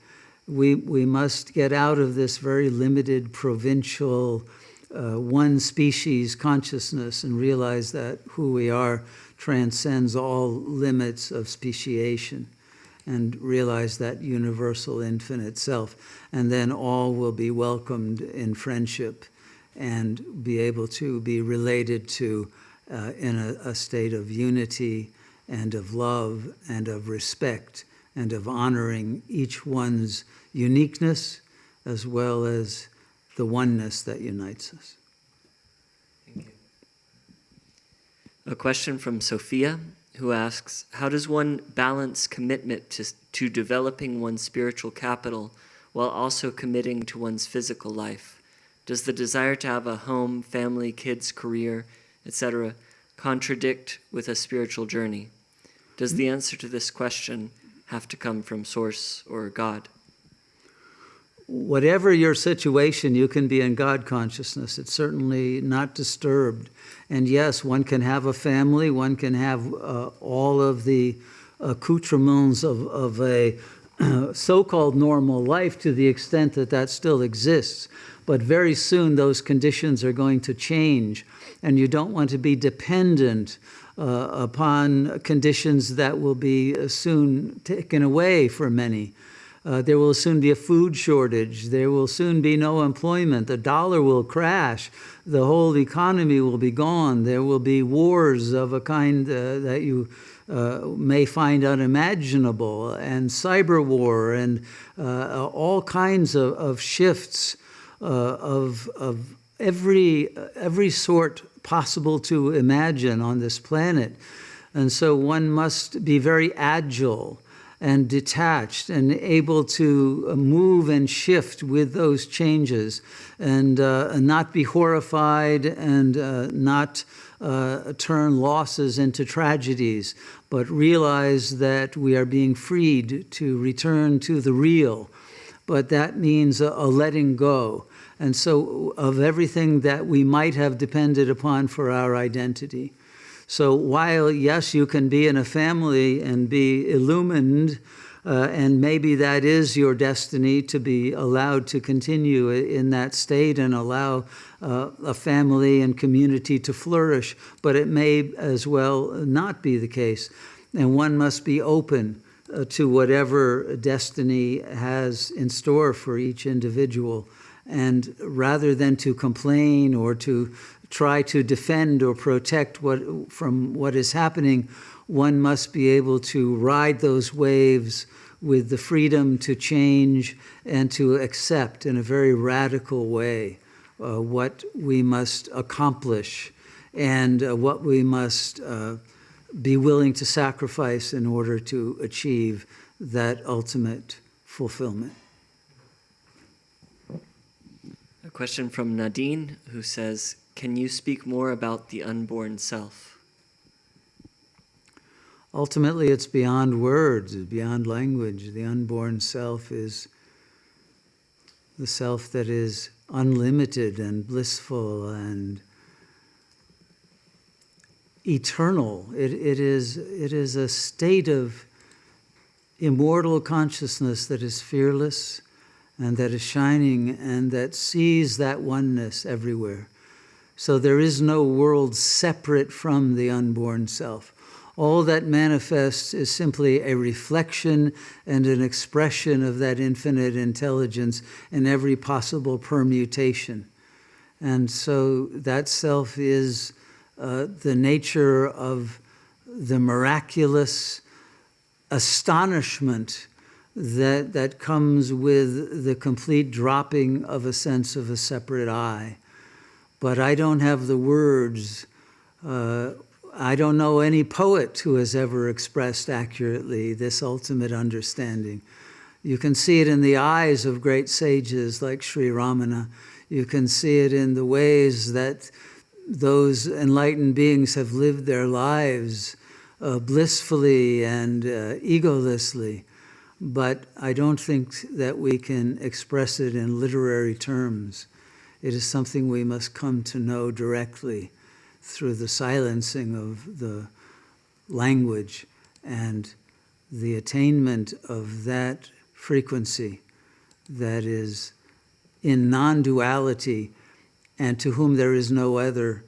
We must get out of this very limited provincial one species consciousness and realize that who we are transcends all limits of speciation, and realize that universal infinite self. And then all will be welcomed in friendship and be able to be related to in a state of unity and of love and of respect and of honoring each one's uniqueness as well as the oneness that unites us.
Thank you. A question from Sophia, who asks, how does one balance commitment to developing one's spiritual capital while also committing to one's physical life? Does the desire to have a home, family, kids, career, etc., contradict with a spiritual journey? Does the answer to this question have to come from Source or God?
Whatever your situation, you can be in God consciousness. It's certainly not disturbed. And yes, one can have a family, one can have all of the accoutrements of a so-called normal life to the extent that that still exists. But very soon those conditions are going to change, and you don't want to be dependent upon conditions that will be soon taken away for many. There will soon be a food shortage. There will soon be no employment. The dollar will crash. The whole economy will be gone. There will be wars of a kind that you may find unimaginable, and cyber war, and all kinds of shifts of every sort possible to imagine on this planet. And so one must be very agile and detached and able to move and shift with those changes, and not be horrified, and not turn losses into tragedies, but realize that we are being freed to return to the real. But that means a letting go. And so of everything that we might have depended upon for our identity. So while, yes, you can be in a family and be illumined, and maybe that is your destiny, to be allowed to continue in that state and allow a family and community to flourish, but it may as well not be the case. And one must be open to whatever destiny has in store for each individual. And rather than to complain or to try to defend or protect from what is happening, one must be able to ride those waves with the freedom to change and to accept in a very radical way what we must accomplish and what we must be willing to sacrifice in order to achieve that ultimate fulfillment.
A question from Nadine, who says, can you speak more about the unborn self?
Ultimately, it's beyond words, it's beyond language. The unborn self is the self that is unlimited and blissful and eternal. It is a state of immortal consciousness that is fearless and that is shining and that sees that oneness everywhere. So there is no world separate from the unborn self. All that manifests is simply a reflection and an expression of that infinite intelligence in every possible permutation. And so that self is the nature of the miraculous astonishment that comes with the complete dropping of a sense of a separate I. But I don't have the words. I don't know any poet who has ever expressed accurately this ultimate understanding. You can see it in the eyes of great sages like Sri Ramana. You can see it in the ways that those enlightened beings have lived their lives blissfully and egolessly. But I don't think that we can express it in literary terms. It is something we must come to know directly through the silencing of the language and the attainment of that frequency that is in non-duality and to whom there is no other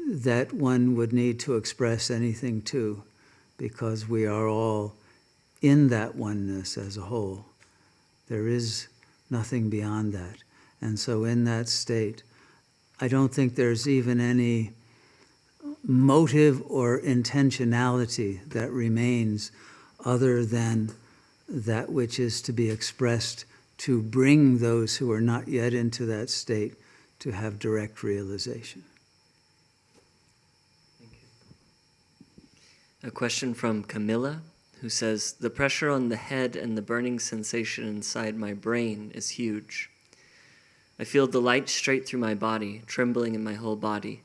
that one would need to express anything to, because we are all in that oneness as a whole. There is nothing beyond that. And so in that state, I don't think there's even any motive or intentionality that remains other than that which is to be expressed to bring those who are not yet into that state to have direct realization.
Thank you. A question from Camilla, who says, "The pressure on the head and the burning sensation inside my brain is huge. I feel the light straight through my body, trembling in my whole body.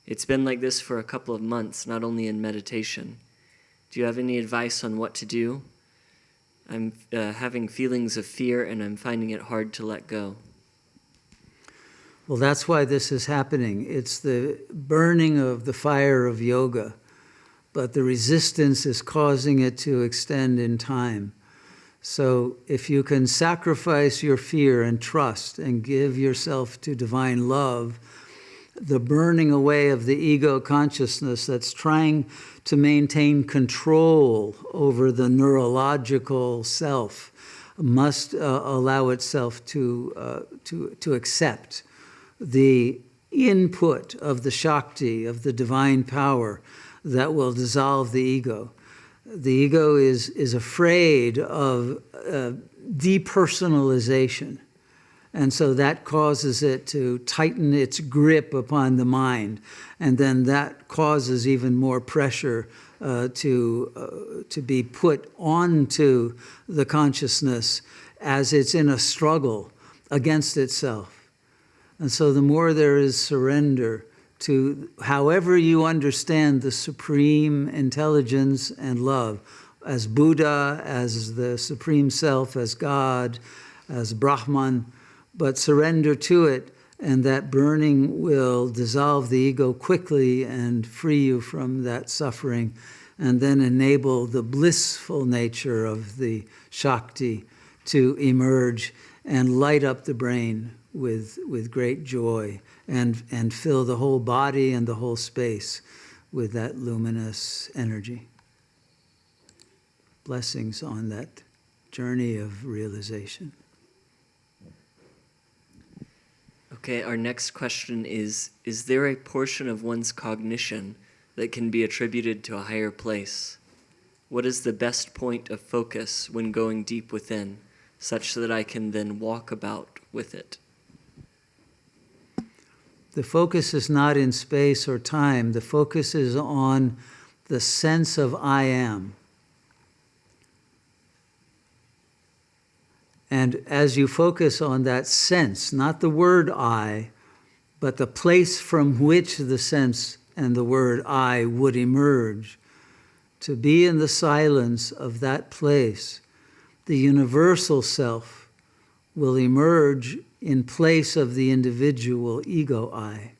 It's been like this for a couple of months, not only in meditation. Do you have any advice on what to do? I'm having feelings of fear and I'm finding it hard to let go."
Well, that's why this is happening. It's the burning of the fire of yoga, but the resistance is causing it to extend in time. So if you can sacrifice your fear and trust and give yourself to divine love, the burning away of the ego consciousness that's trying to maintain control over the neurological self must allow itself to accept the input of the Shakti, of the divine power that will dissolve the ego. The ego is afraid of depersonalization. And so that causes it to tighten its grip upon the mind. And then that causes even more pressure to be put onto the consciousness as it's in a struggle against itself. And so the more there is surrender to however you understand the supreme intelligence and love, as Buddha, as the Supreme Self, as God, as Brahman, but surrender to it, and that burning will dissolve the ego quickly and free you from that suffering, and then enable the blissful nature of the Shakti to emerge and light up the brain with great joy and fill the whole body and the whole space with that luminous energy. Blessings on that journey of realization.
Okay, our next question is there a portion of one's cognition that can be attributed to a higher place? What is the best point of focus when going deep within, such that I can then walk about with it?
The focus is not in space or time. The focus is on the sense of I am. And as you focus on that sense, not the word I, but the place from which the sense and the word I would emerge, to be in the silence of that place, the universal self will emerge in place of the individual ego I.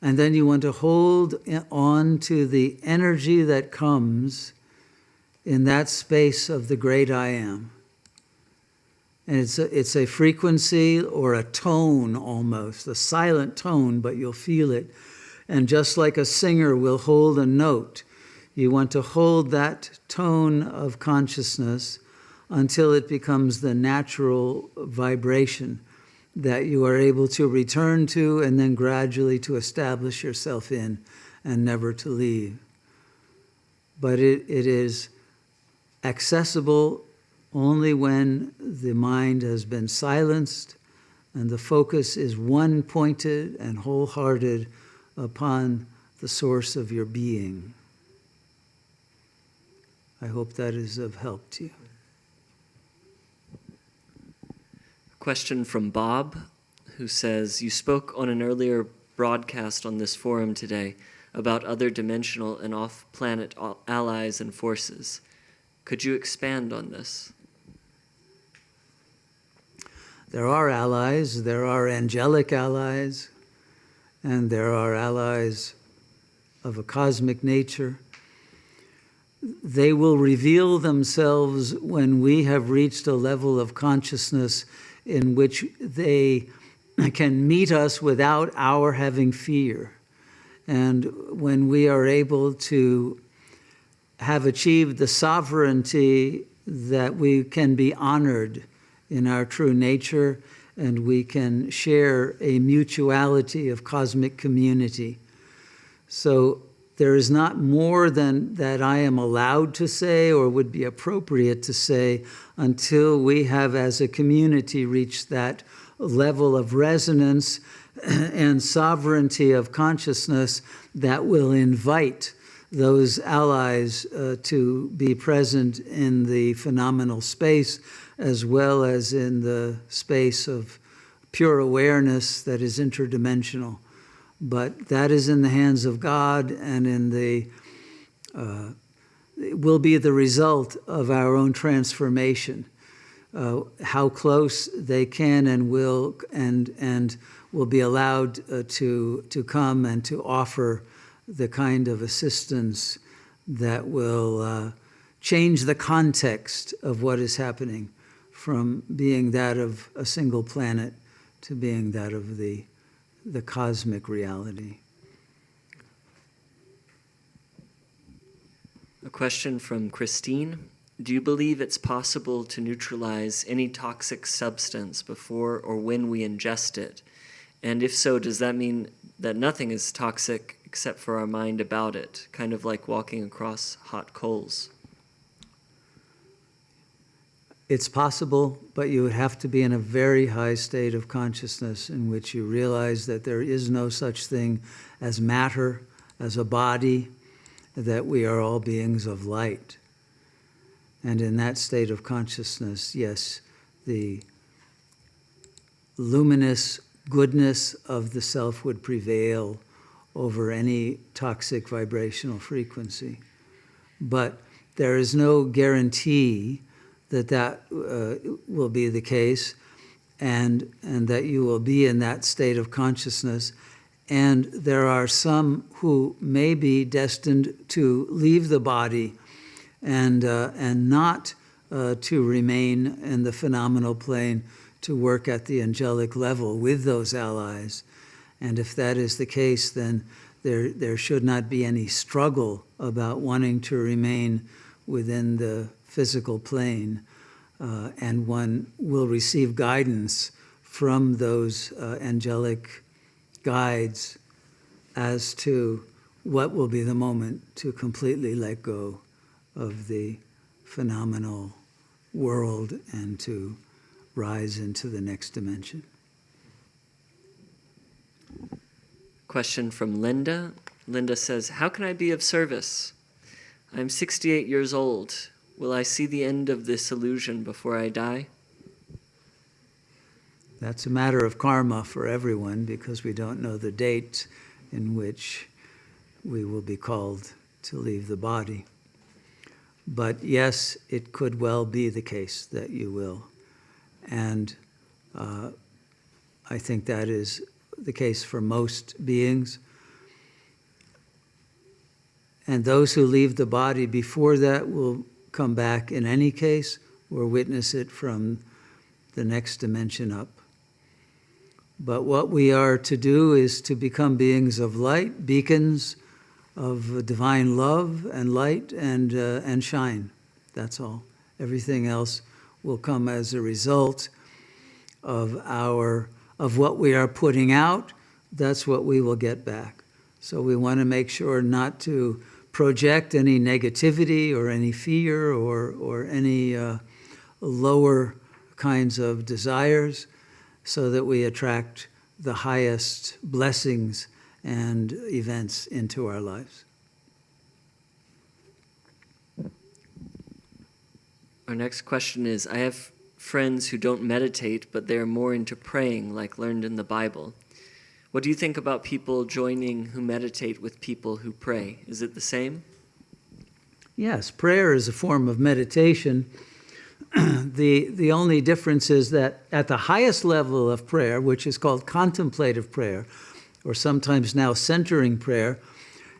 And then you want to hold on to the energy that comes in that space of the great I am. And it's a frequency or a tone almost, a silent tone, but you'll feel it. And just like a singer will hold a note, you want to hold that tone of consciousness until it becomes the natural vibration that you are able to return to and then gradually to establish yourself in and never to leave. But it is accessible only when the mind has been silenced and the focus is one-pointed and wholehearted upon the source of your being. I hope that is of help to you.
Question from Bob, who says, "You spoke on an earlier broadcast on this forum today about other dimensional and off-planet allies and forces. Could you expand on this?"
There are allies, there are angelic allies, and there are allies of a cosmic nature. They will reveal themselves when we have reached a level of consciousness in which they can meet us without our having fear. And when we are able to have achieved the sovereignty that we can be honored in our true nature and we can share a mutuality of cosmic community. So there is not more than that I am allowed to say or would be appropriate to say until we have, as a community, reached that level of resonance and sovereignty of consciousness that will invite those allies to be present in the phenomenal space, as well as in the space of pure awareness that is interdimensional. But that is in the hands of God, and it will be the result of our own transformation. How close they can and will be allowed to come and to offer the kind of assistance that will change the context of what is happening from being that of a single planet to being that of the cosmic reality.
A question from Christine. Do you believe it's possible to neutralize any toxic substance before or when we ingest it? And if so, does that mean that nothing is toxic except for our mind about it, kind of like walking across hot coals?
It's possible, but you would have to be in a very high state of consciousness in which you realize that there is no such thing as matter, as a body, that we are all beings of light. And in that state of consciousness, yes, the luminous goodness of the self would prevail over any toxic vibrational frequency. But there is no guarantee that will be the case, and that you will be in that state of consciousness. And there are some who may be destined to leave the body and not to remain in the phenomenal plane to work at the angelic level with those allies. And if that is the case, then there should not be any struggle about wanting to remain within the physical plane, and one will receive guidance from those angelic guides as to what will be the moment to completely let go of the phenomenal world and to rise into the next dimension.
Question from Linda. Linda says, how can I be of service? I'm 68 years old. Will I see the end of this illusion before I die?
That's a matter of karma for everyone, because we don't know the date in which we will be called to leave the body. But yes, it could well be the case that you will. And I think that is the case for most beings. And those who leave the body before that will come back in any case, or witness it from the next dimension up. But what we are to do is to become beings of light, beacons of divine love and light, and shine. That's all. Everything else will come as a result of what we are putting out. That's what we will get back. So we want to make sure not to project any negativity or any fear or any lower kinds of desires, so that we attract the highest blessings and events into our lives.
Our next question is, I have friends who don't meditate, but they're more into praying, like learned in the Bible. What do you think about people joining who meditate with people who pray? Is it the same?
Yes, prayer is a form of meditation. The only difference is that at the highest level of prayer, which is called contemplative prayer, or sometimes now centering prayer,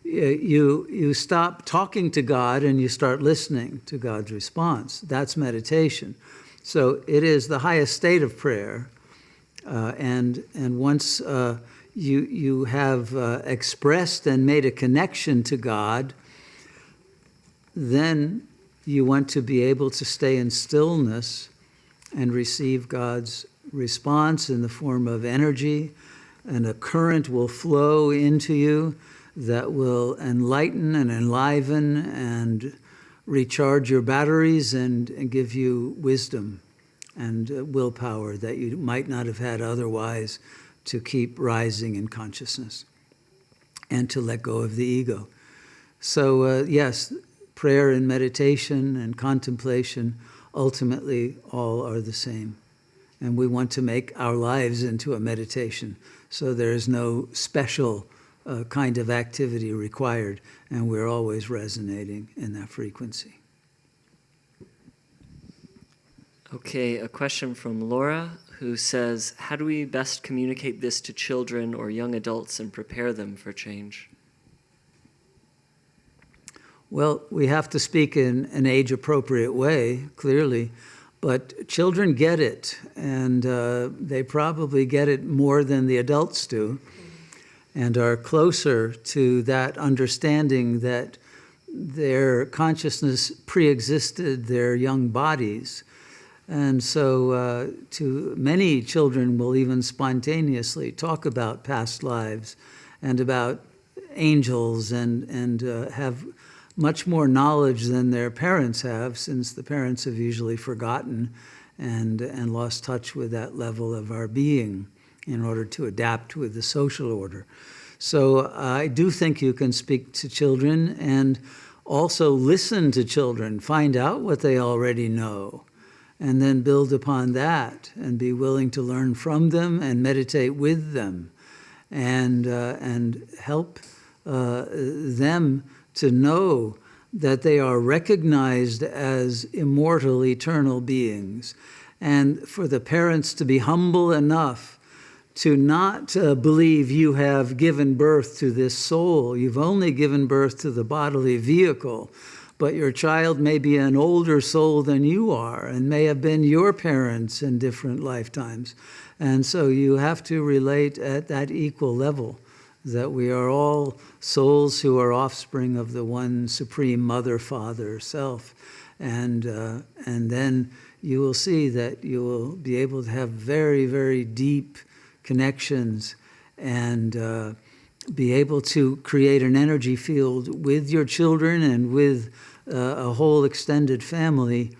you stop talking to God and you start listening to God's response. That's meditation. So it is the highest state of prayer. And once you have expressed and made a connection to God, then you want to be able to stay in stillness and receive God's response in the form of energy, and a current will flow into you that will enlighten and enliven and recharge your batteries and give you wisdom and willpower that you might not have had otherwise to keep rising in consciousness and to let go of the ego. So yes, prayer and meditation and contemplation ultimately all are the same. And we want to make our lives into a meditation. So there is no special kind of activity required, and we're always resonating in that frequency.
Okay, a question from Laura, who says, how do we best communicate this to children or young adults and prepare them for change?
Well, we have to speak in an age-appropriate way, clearly, but children get it, and they probably get it more than the adults do, and are closer to that understanding that their consciousness pre-existed their young bodies. And so to many children will even spontaneously talk about past lives and about angels and have much more knowledge than their parents have, since the parents have usually forgotten and lost touch with that level of our being in order to adapt with the social order. So I do think you can speak to children and also listen to children, find out what they already know, and then build upon that and be willing to learn from them and meditate with them and help them to know that they are recognized as immortal, eternal beings, and for the parents to be humble enough to not believe you have given birth to this soul. You've only given birth to the bodily vehicle, but your child may be an older soul than you are and may have been your parents in different lifetimes. And so you have to relate at that equal level, that we are all souls who are offspring of the one supreme mother, father, self. And then you will see that you will be able to have very, very deep connections and be able to create an energy field with your children and with a whole extended family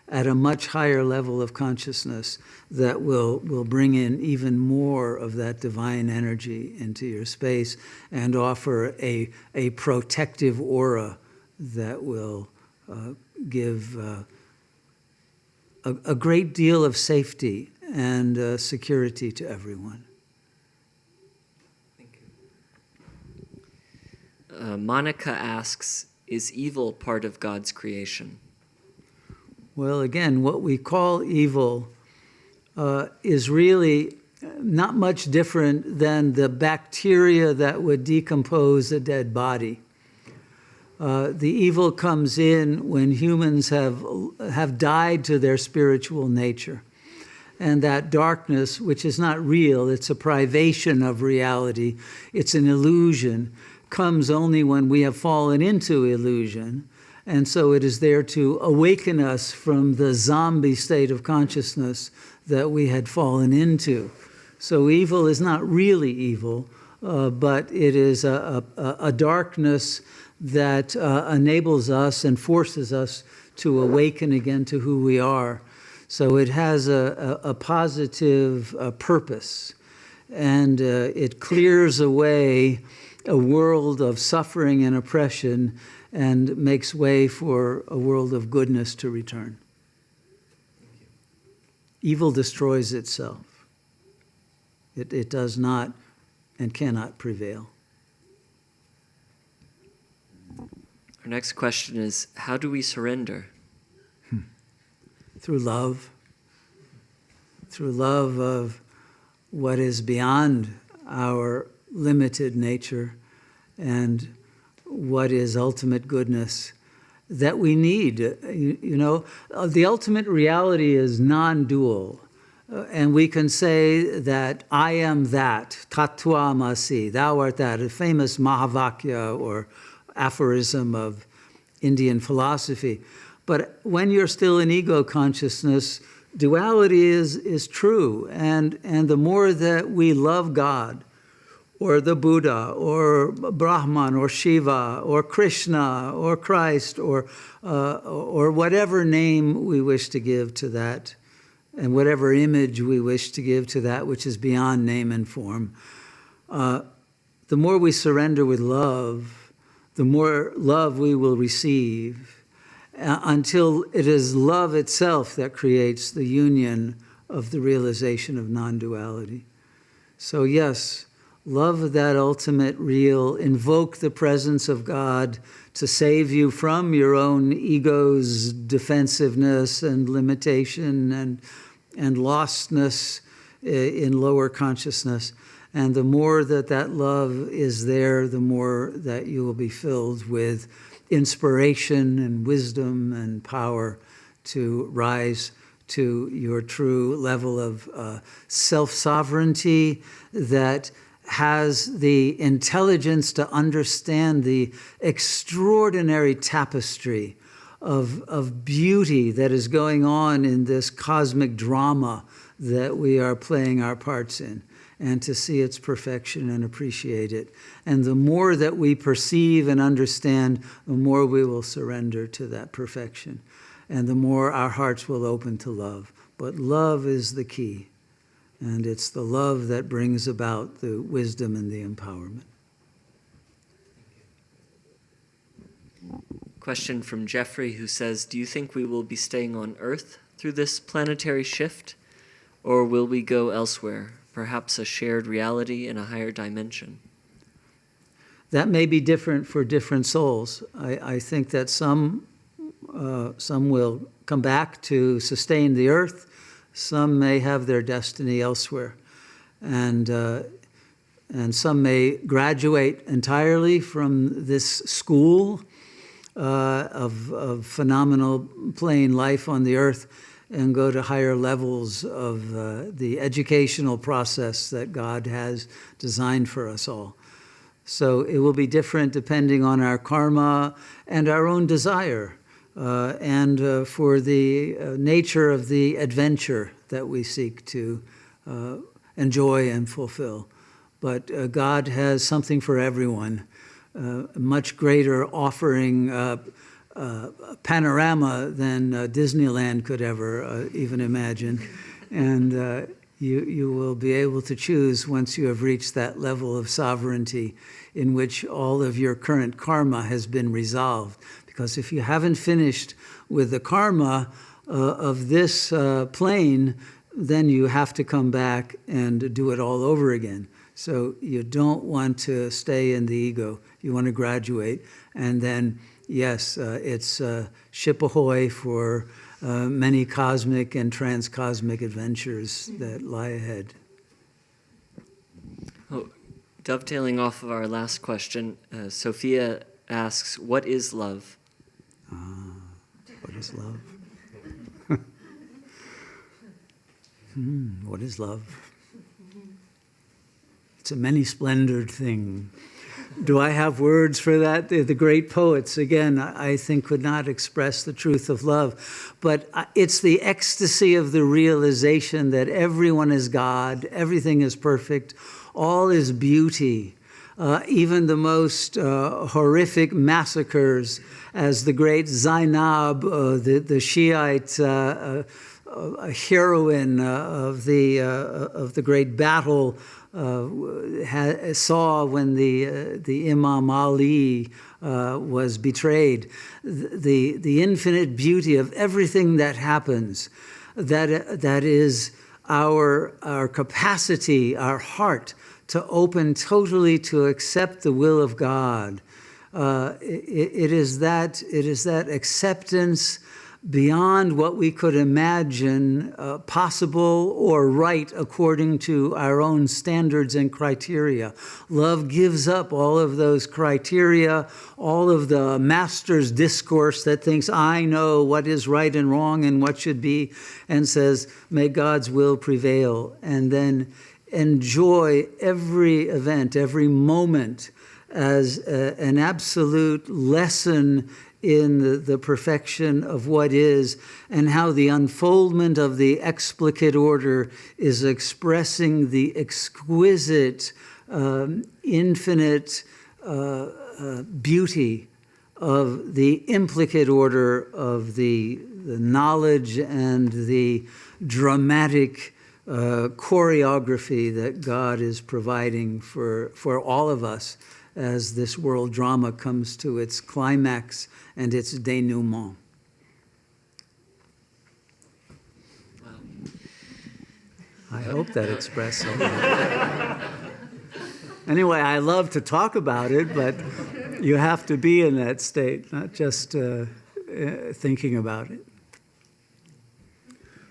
at a much higher level of consciousness that will bring in even more of that divine energy into your space and offer a protective aura that will give a great deal of safety and security to everyone.
Thank you. Monica asks, is evil part of God's creation?
Well, again, what we call evil is really not much different than the bacteria that would decompose a dead body. The evil comes in when humans have died to their spiritual nature. And that darkness, which is not real, it's a privation of reality, it's an illusion, comes only when we have fallen into illusion. And so it is there to awaken us from the zombie state of consciousness that we had fallen into. So evil is not really evil, but it is a darkness that enables us and forces us to awaken again to who we are. So it has a positive purpose, and it clears away a world of suffering and oppression and makes way for a world of goodness to return. Evil destroys itself. It does not and cannot prevail.
Our next question is, how do we surrender?
Through love of what is beyond our limited nature and what is ultimate goodness that we need. The ultimate reality is non-dual. And we can say that I am that, tattvamasi, thou art that, a famous Mahavakya or aphorism of Indian philosophy. But when you're still in ego consciousness, duality is true. And the more that we love God, or the Buddha, or Brahman, or Shiva, or Krishna, or Christ, or whatever name we wish to give to that, and whatever image we wish to give to that which is beyond name and form. The more we surrender with love, the more love we will receive, until it is love itself that creates the union of the realization of non-duality. So yes, love that ultimate real, invoke the presence of God to save you from your own ego's defensiveness and limitation and lostness in lower consciousness. And the more that love is there, the more that you will be filled with inspiration and wisdom and power to rise to your true level of self-sovereignty that has the intelligence to understand the extraordinary tapestry of beauty that is going on in this cosmic drama that we are playing our parts in, and to see its perfection and appreciate it. And the more that we perceive and understand, the more we will surrender to that perfection, and the more our hearts will open to love. But love is the key, and it's the love that brings about the wisdom and the empowerment.
Question from Jeffrey, who says, do you think we will be staying on Earth through this planetary shift, or will we go elsewhere, perhaps a shared reality in a higher dimension?
That may be different for different souls. I think that some will come back to sustain the earth. Some may have their destiny elsewhere. And some may graduate entirely from this school of phenomenal plane life on the earth and go to higher levels of the educational process that God has designed for us all. So it will be different depending on our karma and our own desire, and for the nature of the adventure that we seek to enjoy and fulfill. But God has something for everyone, a much greater offering panorama than Disneyland could ever even imagine. And you will be able to choose once you have reached that level of sovereignty in which all of your current karma has been resolved. Because if you haven't finished with the karma of this plane, then you have to come back and do it all over again. So you don't want to stay in the ego. You want to graduate. And then, yes, it's ship ahoy for many cosmic and transcosmic adventures that lie ahead.
Oh, dovetailing off of our last question, Sophia asks, what is love?
What is love? What is love? It's a many-splendored thing. Do I have words for that? The great poets, again, I think could not express the truth of love. But it's the ecstasy of the realization that everyone is God, everything is perfect, all is beauty. Even the most horrific massacres, as the great Zainab, the Shiite heroine of the great battle, saw when the Imam Ali was betrayed, the infinite beauty of everything that happens, that is our capacity, our heart, to open totally to accept the will of God. It is that acceptance beyond what we could imagine possible or right according to our own standards and criteria. Love gives up all of those criteria, all of the master's discourse that thinks, I know what is right and wrong and what should be, and says, may God's will prevail. And then enjoy every event, every moment as an absolute lesson in the perfection of what is, and how the unfoldment of the explicate order is expressing the exquisite infinite beauty of the implicate order of the knowledge and the dramatic choreography that God is providing for all of us as this world drama comes to its climax and its denouement. I hope that expressed something. Anyway, I love to talk about it, but you have to be in that state, not just thinking about it.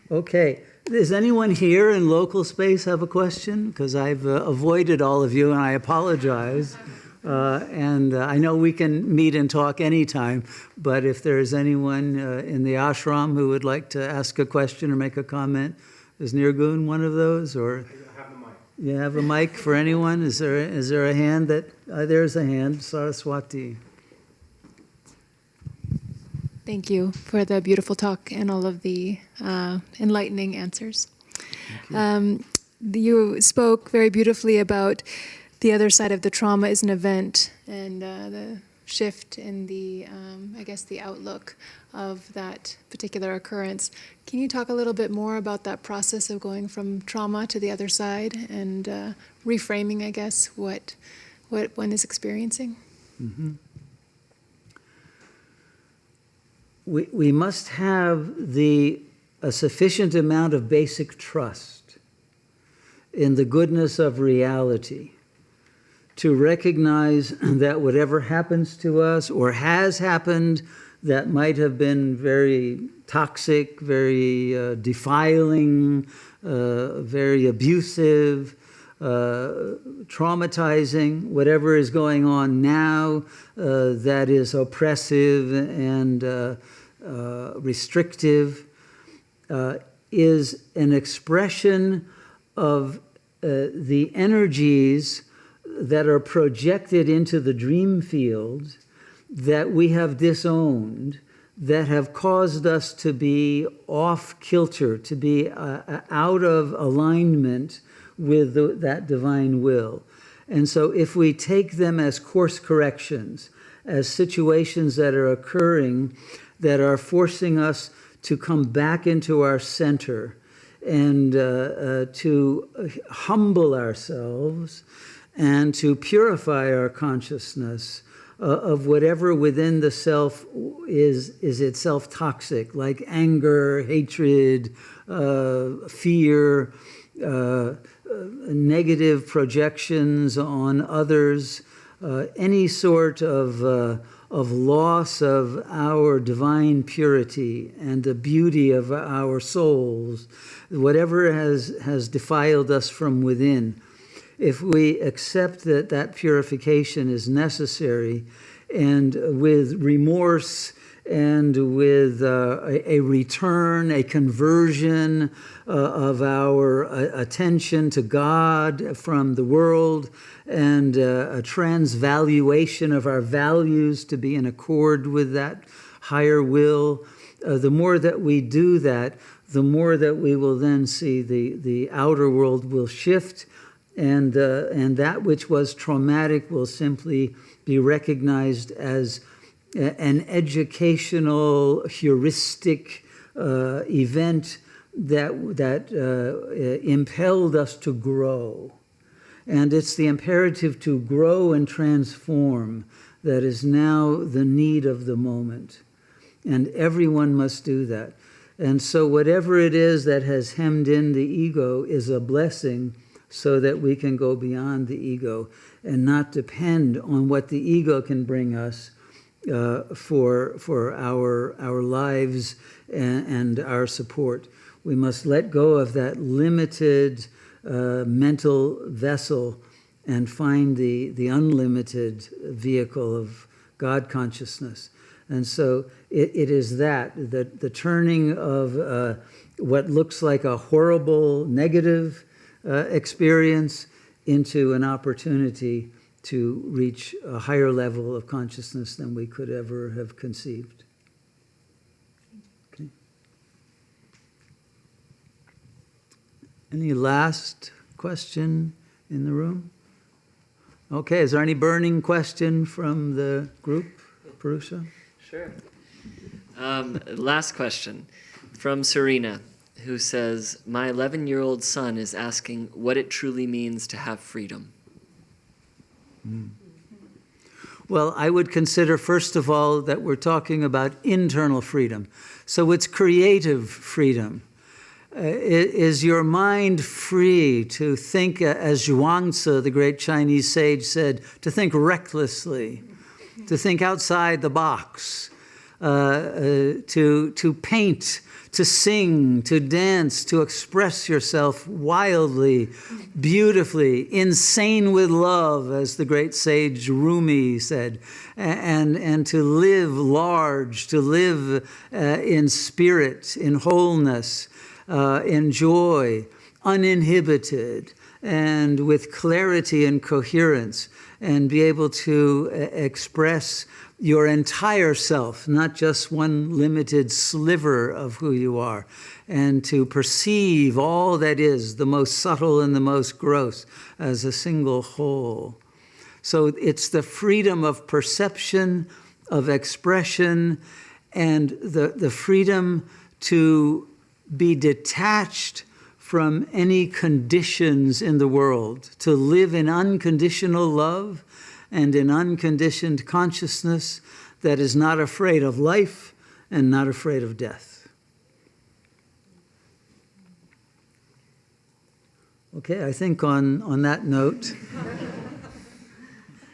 Okay. Does anyone here in local space have a question? Because I've avoided all of you, and I apologize. And I know we can meet and talk anytime, but if there's anyone in the ashram who would like to ask a question or make a comment, is Nirgun one of those? Or
I have the mic.
You have a mic for anyone? Is there a hand that there's a hand, Saraswati.
Thank you for the beautiful talk and all of the enlightening answers. You spoke very beautifully about the other side of the trauma is an event, and the shift in the, I guess, the outlook of that particular occurrence. Can you talk a little bit more about that process of going from trauma to the other side and reframing, I guess, what one is experiencing?
Mm-hmm. We must have a sufficient amount of basic trust in the goodness of reality to recognize that whatever happens to us or has happened that might have been very toxic, very defiling, very abusive, traumatizing, whatever is going on now that is oppressive and restrictive, is an expression of the energies that are projected into the dream field that we have disowned, that have caused us to be off kilter, to be out of alignment with that divine will. And so if we take them as course corrections, as situations that are occurring that are forcing us to come back into our center and to humble ourselves and to purify our consciousness of whatever within the self is itself toxic, like anger, hatred, fear, negative projections on others, any sort of loss of our divine purity and the beauty of our souls, whatever has defiled us from within. If we accept that purification is necessary, and with remorse and with a return, a conversion of our attention to God from the world, and a transvaluation of our values to be in accord with that higher will, the more that we do that, the more that we will then see the outer world will shift, and that which was traumatic will simply be recognized as an educational heuristic event that impelled us to grow. And it's the imperative to grow and transform that is now the need of the moment. And everyone must do that. And so whatever it is that has hemmed in the ego is a blessing, so that we can go beyond the ego and not depend on what the ego can bring us for our lives and our support. We must let go of that limited mental vessel and find the unlimited vehicle of God consciousness. And so it is the turning of what looks like a horrible negative experience into an opportunity to reach a higher level of consciousness than we could ever have conceived. Okay. Any last question in the room? Okay, is there any burning question from the group, Purusha?
Sure. Last question from Serena, who says, my 11-year-old son is asking what it truly means to have freedom.
Well, I would consider, first of all, that we're talking about internal freedom. So it's creative freedom. Is your mind free to think, as Zhuangzi, the great Chinese sage, said, to think recklessly, to think outside the box, to paint, to sing, to dance, to express yourself wildly, beautifully, insane with love, as the great sage Rumi said, and to live large, to live in spirit, in wholeness, in joy, uninhibited, and with clarity and coherence, and be able to express your entire self, not just one limited sliver of who you are, and to perceive all that is, the most subtle and the most gross, as a single whole. So it's the freedom of perception, of expression, and the freedom to be detached from any conditions in the world, to live in unconditional love and in unconditioned consciousness that is not afraid of life and not afraid of death. Okay, I think on that note,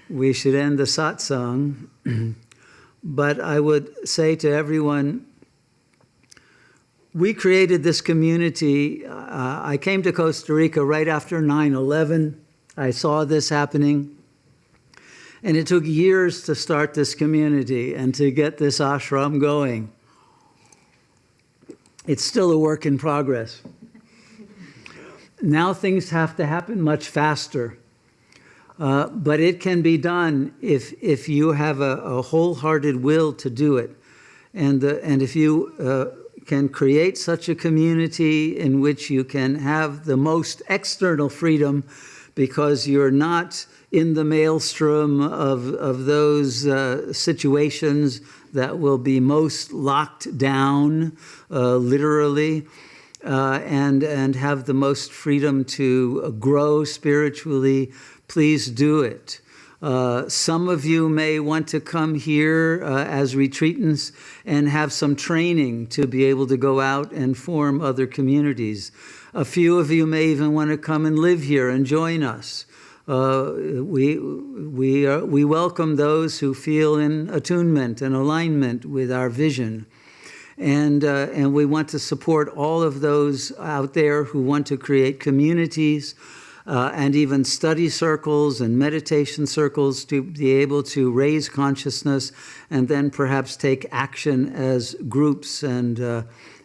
we should end the satsang. But I would say to everyone, we created this community. I came to Costa Rica right after 9/11. I saw this happening. And it took years to start this community and to get this ashram going. It's still a work in progress. Now things have to happen much faster. But it can be done if you have a wholehearted will to do it. And if you can create such a community in which you can have the most external freedom, because you're not in the maelstrom of those situations that will be most locked down, literally, and have the most freedom to grow spiritually, please do it. Some of you may want to come here as retreatants and have some training to be able to go out and form other communities. A few of you may even want to come and live here and join us. We welcome those who feel in attunement and alignment with our vision. And we want to support all of those out there who want to create communities and even study circles and meditation circles to be able to raise consciousness and then perhaps take action as groups and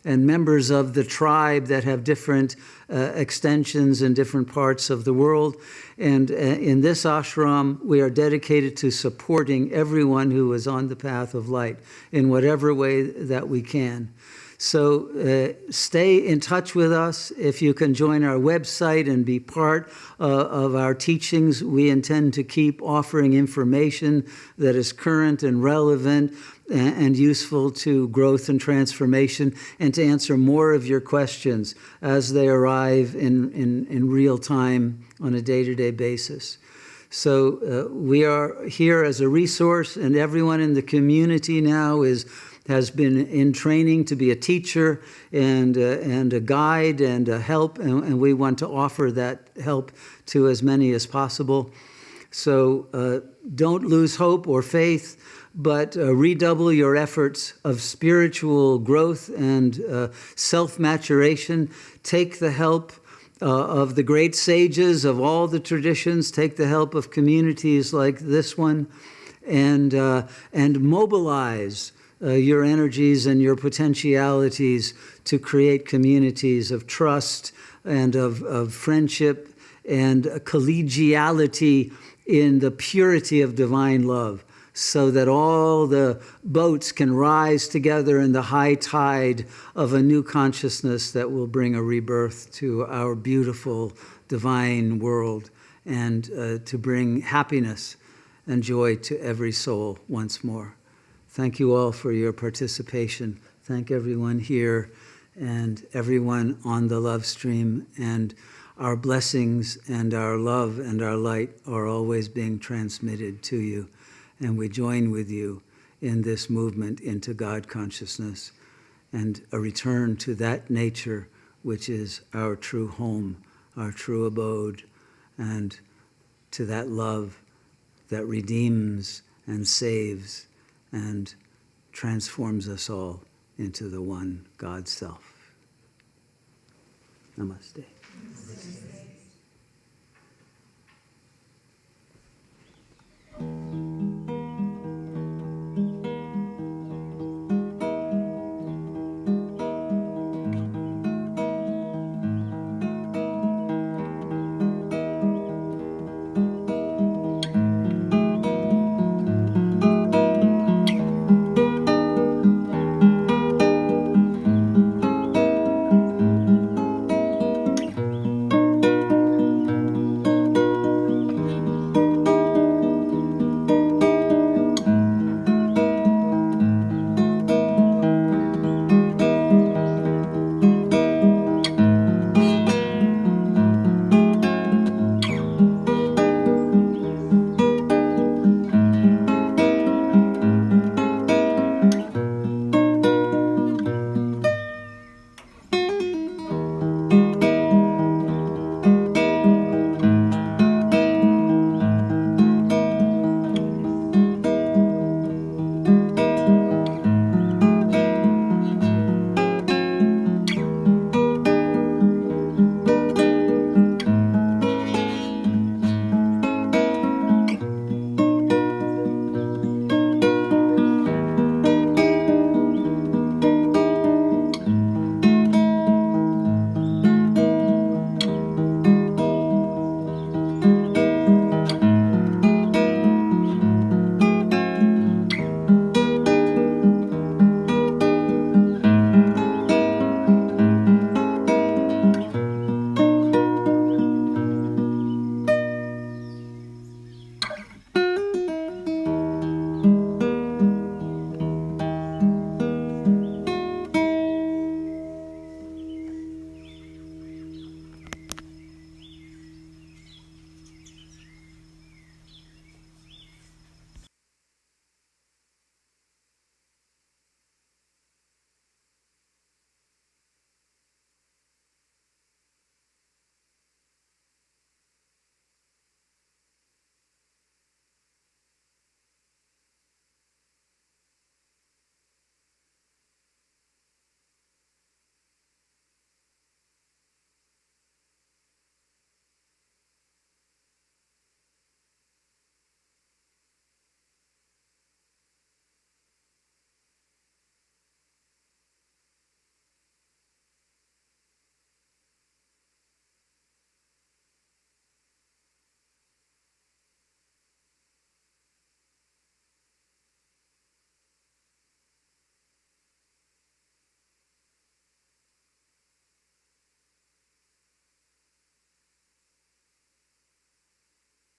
members of the tribe that have different extensions in different parts of the world. And in this ashram, we are dedicated to supporting everyone who is on the path of light in whatever way that we can. So stay in touch with us. If you can join our website and be part of our teachings, we intend to keep offering information that is current and relevant and useful to growth and transformation, and to answer more of your questions as they arrive in real time on a day-to-day basis. So we are here as a resource, and everyone in the community now has been in training to be a teacher and a guide and a help, and we want to offer that help to as many as possible. So don't lose hope or faith, but redouble your efforts of spiritual growth and self-maturation. Take the help of the great sages of all the traditions. Take the help of communities like this one, and mobilize your energies and your potentialities to create communities of trust and of friendship and collegiality in the purity of divine love, so that all the boats can rise together in the high tide of a new consciousness that will bring a rebirth to our beautiful divine world. and to bring happiness and joy to every soul once more. Thank you all for your participation. Thank everyone here and everyone on the love stream. And our blessings and our love and our light are always being transmitted to you. And we join with you in this movement into God consciousness and a return to that nature which is our true home, our true abode, and to that love that redeems and saves and transforms us all into the one God self. Namaste.